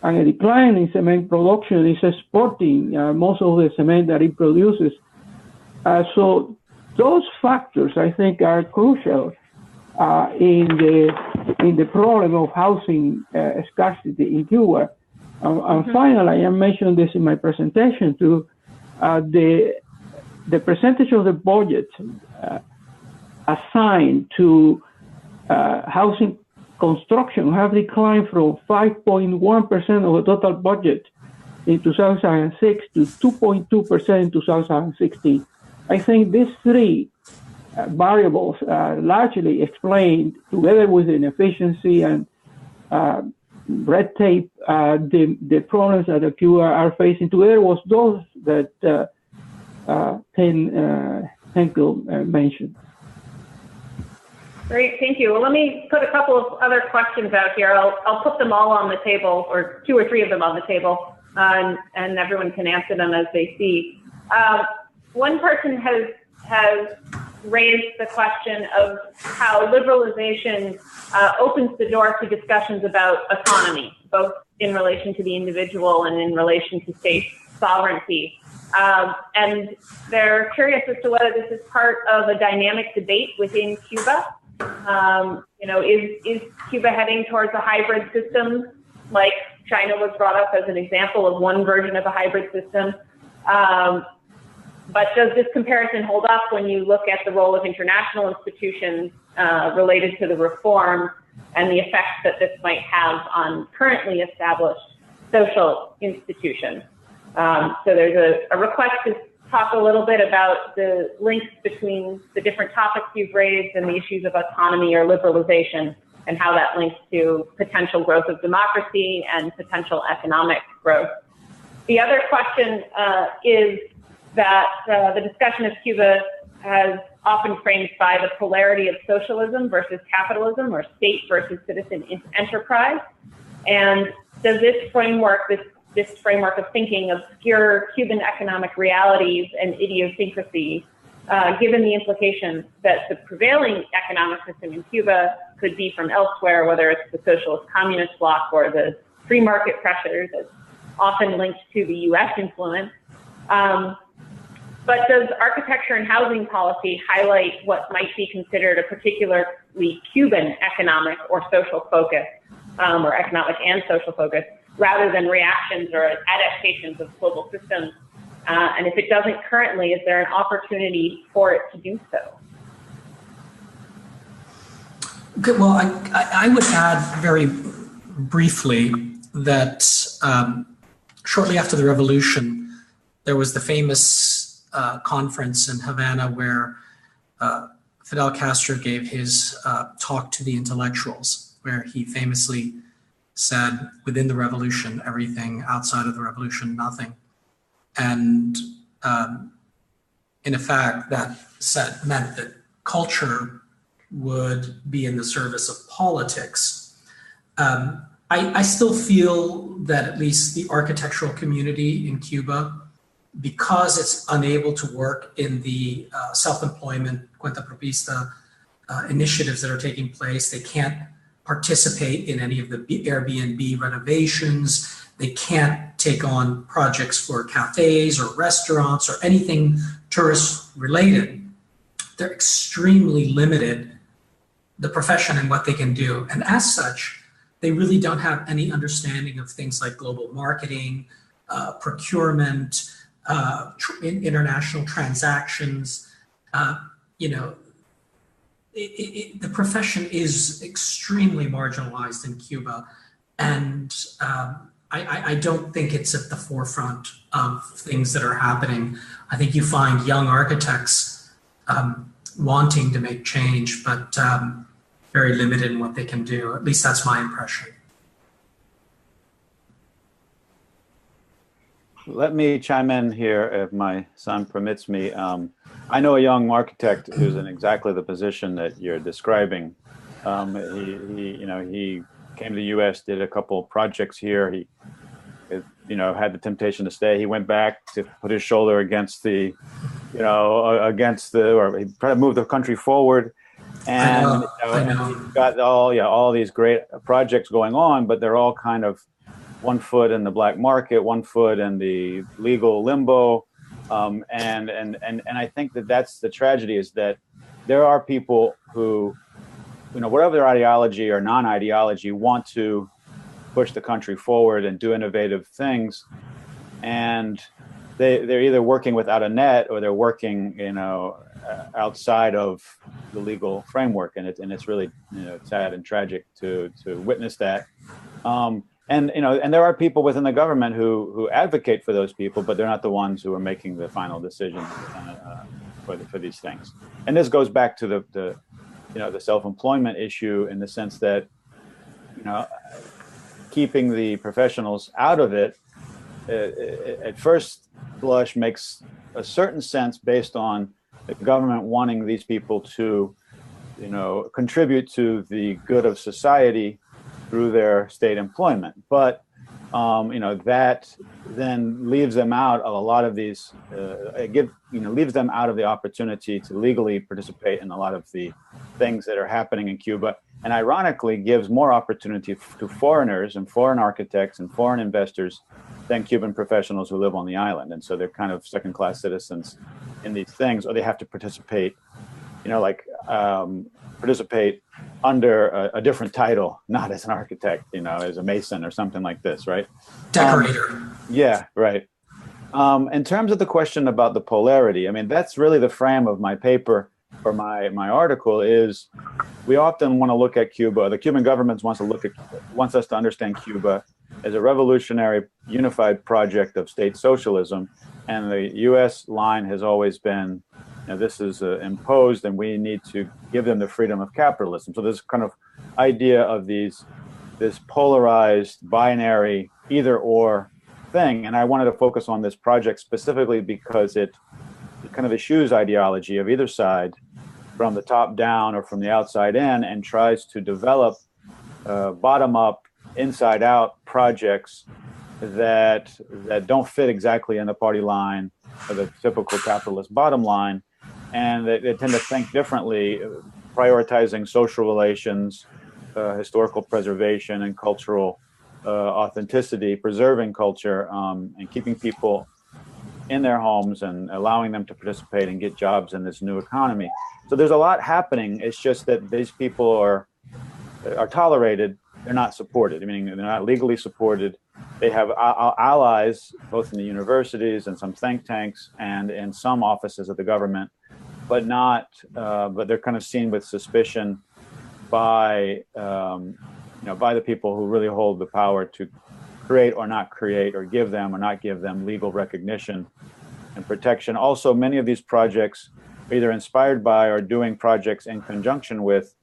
and a decline in cement production, is exporting most of the cement that it produces. So those factors, I think, are crucial in the problem of housing scarcity in Cuba. And finally, I mentioned this in my presentation too, the percentage of the budget assigned to housing construction have declined from 5.1% of the total budget in 2006 to 2.2% in 2016. I think these three variables are largely explained, together with inefficiency and red tape, the problems that Cuba are facing. Together was those that Henken mentioned. Great, thank you. Well, let me put a couple of other questions out here. I'll put them all on the table, or 2 or 3 of them on the table, and everyone can answer them as they see. One person has raised the question of how liberalization opens the door to discussions about autonomy, both in relation to the individual and in relation to state sovereignty. And they're curious as to whether this is part of a dynamic debate within Cuba. Is Cuba heading towards a hybrid system, like China was brought up as an example of one version of a hybrid system? But does this comparison hold up when you look at the role of international institutions related to the reform and the effects that this might have on currently established social institutions? So there's a request to talk a little bit about the links between the different topics you've raised and the issues of autonomy or liberalization, and how that links to potential growth of democracy and potential economic growth. The other question is that the discussion of Cuba has often framed by the polarity of socialism versus capitalism, or state versus citizen enterprise. And does this framework, this framework of thinking, obscure Cuban economic realities and idiosyncrasies, given the implications that the prevailing economic system in Cuba could be from elsewhere, whether it's the socialist communist bloc or the free market pressures, that's often linked to the US influence. But does architecture and housing policy highlight what might be considered a particularly Cuban economic or social focus, or economic and social focus, rather than reactions or adaptations of global systems? And if it doesn't currently, is there an opportunity for it to do so? Good. Well, I would add very briefly that shortly after the revolution, there was the famous conference in Havana where Fidel Castro gave his talk to the intellectuals, where he famously said, within the revolution, everything; outside of the revolution, nothing. And in effect, that meant that culture would be in the service of politics. I still feel that at least the architectural community in Cuba, because it's unable to work in the self-employment, cuenta propista initiatives that are taking place, they can't participate in any of the Airbnb renovations, they can't take on projects for cafes or restaurants or anything tourist related. They're extremely limited, the profession and what they can do. And as such, they really don't have any understanding of things like global marketing, procurement, international transactions. The profession is extremely marginalized in Cuba, and I don't think it's at the forefront of things that are happening. I think you find young architects wanting to make change, but very limited in what they can do. At least that's my impression. Let me chime in here if my son permits me. I know a young architect who's in exactly the position that you're describing. He came to the U.S., did a couple of projects here. He, had the temptation to stay. He went back to put his shoulder against or he tried to move the country forward. And he's got all these great projects going on, but they're all kind of one foot in the black market, one foot in the legal limbo, and I think that's the tragedy, is that there are people who, whatever their ideology or non-ideology, want to push the country forward and do innovative things, and they're either working without a net or they're working, outside of the legal framework, and it's really sad and tragic to witness that. And there are people within the government who advocate for those people, but they're not the ones who are making the final decisions for these things. And this goes back to the self-employment issue, in the sense that keeping the professionals out of it at first blush makes a certain sense, based on the government wanting these people to contribute to the good of society through their state employment. But that then leaves them out of a lot of these, leaves them out of the opportunity to legally participate in a lot of the things that are happening in Cuba, and ironically gives more opportunity to foreigners and foreign architects and foreign investors than Cuban professionals who live on the island. And so they're kind of second-class citizens in these things, or they have to participate, participate under a different title, not as an architect, as a mason or something like this, right? Decorator. Yeah, right. In terms of the question about the polarity, that's really the frame of my paper, or my article, is we often want to look at Cuba, the Cuban government wants us to understand Cuba as a revolutionary, unified project of state socialism. And the U.S. line has always been, this is imposed, and we need to give them the freedom of capitalism. So this kind of idea of this polarized, binary, either or thing. And I wanted to focus on this project specifically because it kind of eschews ideology of either side from the top down or from the outside in, and tries to develop bottom up, inside out projects that don't fit exactly in the party line or the typical capitalist bottom line, and they tend to think differently, prioritizing social relations, historical preservation, and cultural authenticity, preserving culture, and keeping people in their homes and allowing them to participate and get jobs in this new economy. So there's a lot happening. It's just that these people are tolerated. They're not supported. I mean, they're not legally supported. They have allies, both in the universities and some think tanks and in some offices of the government, but they're kind of seen with suspicion by the people who really hold the power to create or not create, or give them or not give them legal recognition and protection. Also, many of these projects are either inspired by or doing projects in conjunction with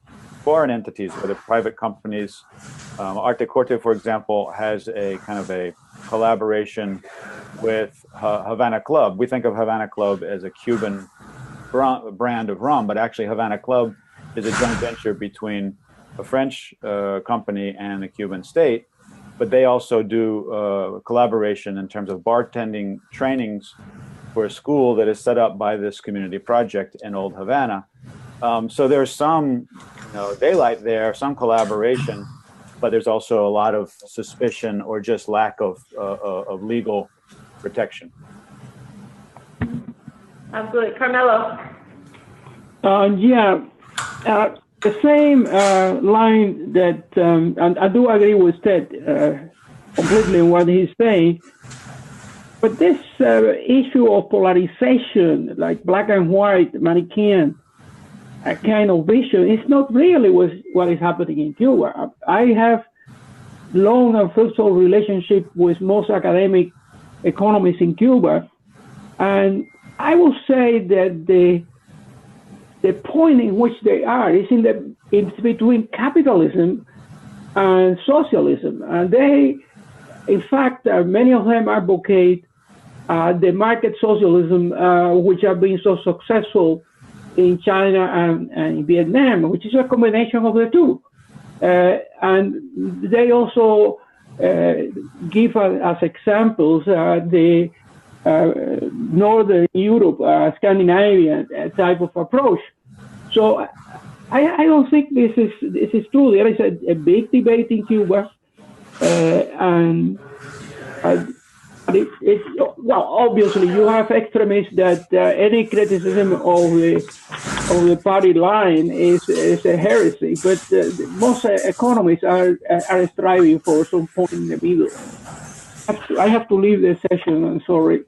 foreign entities, whether private companies. Arte Corte, for example, has a kind of a collaboration with Havana Club. We think of Havana Club as a Cuban brand of rum, but actually Havana Club is a joint venture between a French company and the Cuban state. But they also do collaboration in terms of bartending trainings for a school that is set up by this community project in Old Havana. So there's some daylight there, some collaboration, but there's also a lot of suspicion or just lack of legal protection. Absolutely. Carmelo. The same line that, and I do agree with Ted completely in what he's saying, but this issue of polarization, like black and white, Manichaean, a kind of vision, is not really what is happening in Cuba. I have long and fruitful relationship with most academic economists in Cuba, and I will say that the point in which they are is it's between capitalism and socialism, and they, in fact, many of them advocate the market socialism, which have been so successful in China and in Vietnam, which is a combination of the two. And they also give as examples the Northern Europe, Scandinavian type of approach. So I don't think this is true. There is a big debate in Cuba, and obviously you have extremists that any criticism of the party line is a heresy, but most economists are striving for some point in the middle. I have to leave the session. I'm sorry.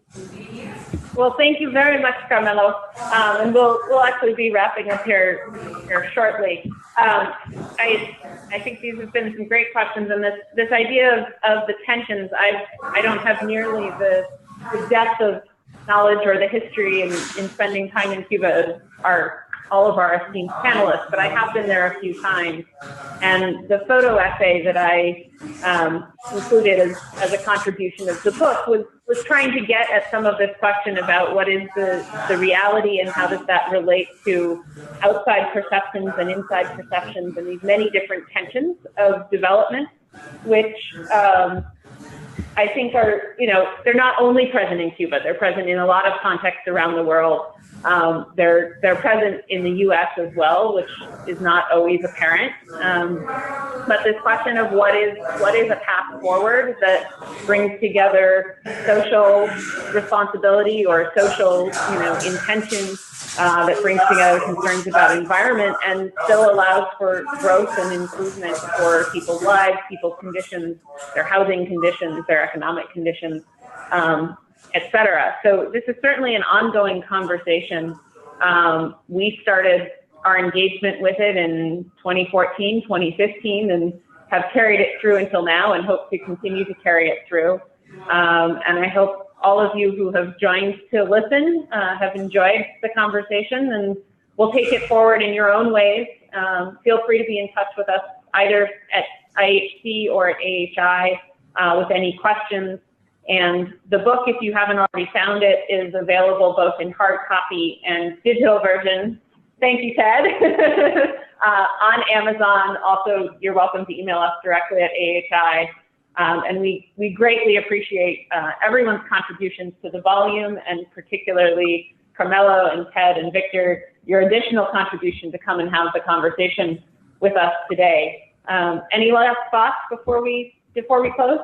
Well, thank you very much, Carmelo. And we'll actually be wrapping up here shortly. I think these have been some great questions, and this idea of the tensions. I don't have nearly the depth of knowledge or the history in spending time in Cuba as all of our esteemed panelists, but I have been there a few times. And the photo essay that I included as a contribution of the book was trying to get at some of this question about what is the reality and how does that relate to outside perceptions and inside perceptions and these many different tensions of development, which I think are, they're not only present in Cuba, they're present in a lot of contexts around the world. They're present in the U.S. as well, which is not always apparent. But this question of what is a path forward that brings together social responsibility or social, intention that brings together concerns about environment and still allows for growth and improvement for people's lives, people's conditions, their housing conditions, their economic conditions, etc. So this is certainly an ongoing conversation. We started our engagement with it in 2014, 2015, and have carried it through until now and hope to continue to carry it through. And I hope all of you who have joined to listen have enjoyed the conversation, and we'll take it forward in your own ways. Feel free to be in touch with us either at IHC or at AHI with any questions And the book, if you haven't already found it, is available both in hard copy and digital version. Thank you, Ted. On Amazon. Also, you're welcome to email us directly at AHI. And we greatly appreciate everyone's contributions to the volume, and particularly Carmelo and Ted and Victor, your additional contribution to come and have the conversation with us today. Any last thoughts before we close?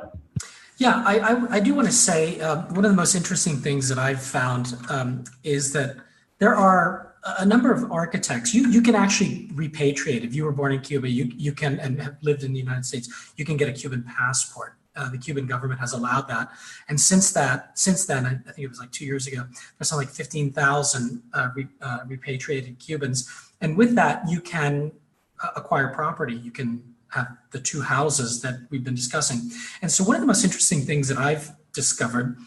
Yeah, I do want to say one of the most interesting things that I've found is that there are a number of architects. You can actually repatriate. If you were born in Cuba, you can, and have lived in the United States, you can get a Cuban passport. The Cuban government has allowed that. And since then, I think it was like 2 years ago, there's something like 15,000 repatriated Cubans. And with that, you can acquire property. You can have the two houses that we've been discussing. And so one of the most interesting things that I've discovered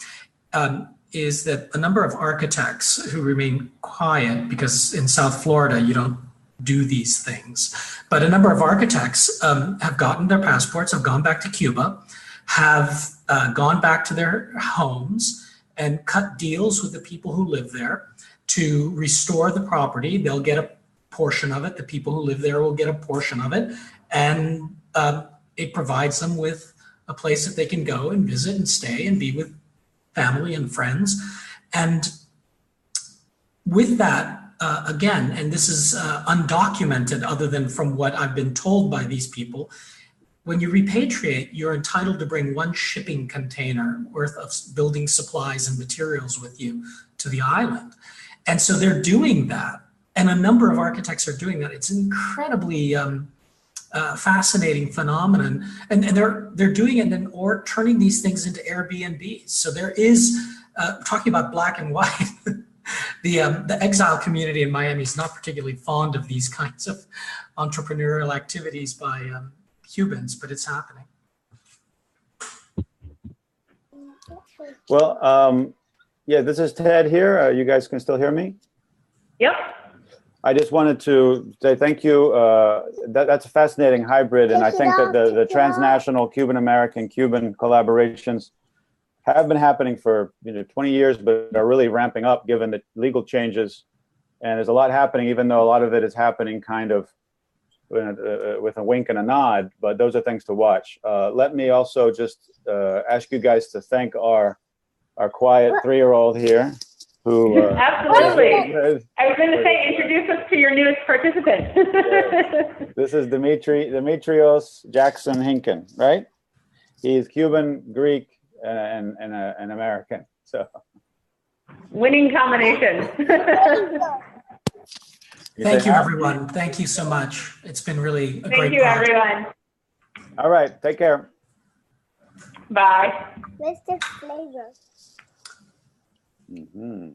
is that a number of architects who remain quiet, because in South Florida, you don't do these things, but a number of architects have gotten their passports, have gone back to Cuba, have gone back to their homes and cut deals with the people who live there to restore the property. They'll get a portion of it. The people who live there will get a portion of it. And it provides them with a place that they can go and visit and stay and be with family and friends. And with that, again, and this is undocumented other than from what I've been told by these people, when you repatriate, you're entitled to bring one shipping container worth of building supplies and materials with you to the island. And so they're doing that. And a number of architects are doing that. It's an incredibly fascinating phenomenon, and they're doing it or turning these things into Airbnbs. So there is talking about black and white. The exile community in Miami is not particularly fond of these kinds of entrepreneurial activities by Cubans, but it's happening. Well, yeah, this is Ted here. You guys can still hear me? Yep. I just wanted to say thank you. That's a fascinating hybrid, and I think that the transnational Cuban-American Cuban collaborations have been happening for 20 years, but are really ramping up given the legal changes. And there's a lot happening, even though a lot of it is happening kind of with a wink and a nod. But those are things to watch. Let me also just ask you guys to thank our quiet 3-year-old here. Who, absolutely. I was going to say, introduce us to your newest participant. Yeah. This is Demetrios Jackson Henken, right? He's Cuban, Greek, and American. So winning combination. Thank you, everyone. Thank you so much. It's been really a great Thank you, everyone. All right. Take care. Bye. Mr. Flavor. Mm-hmm.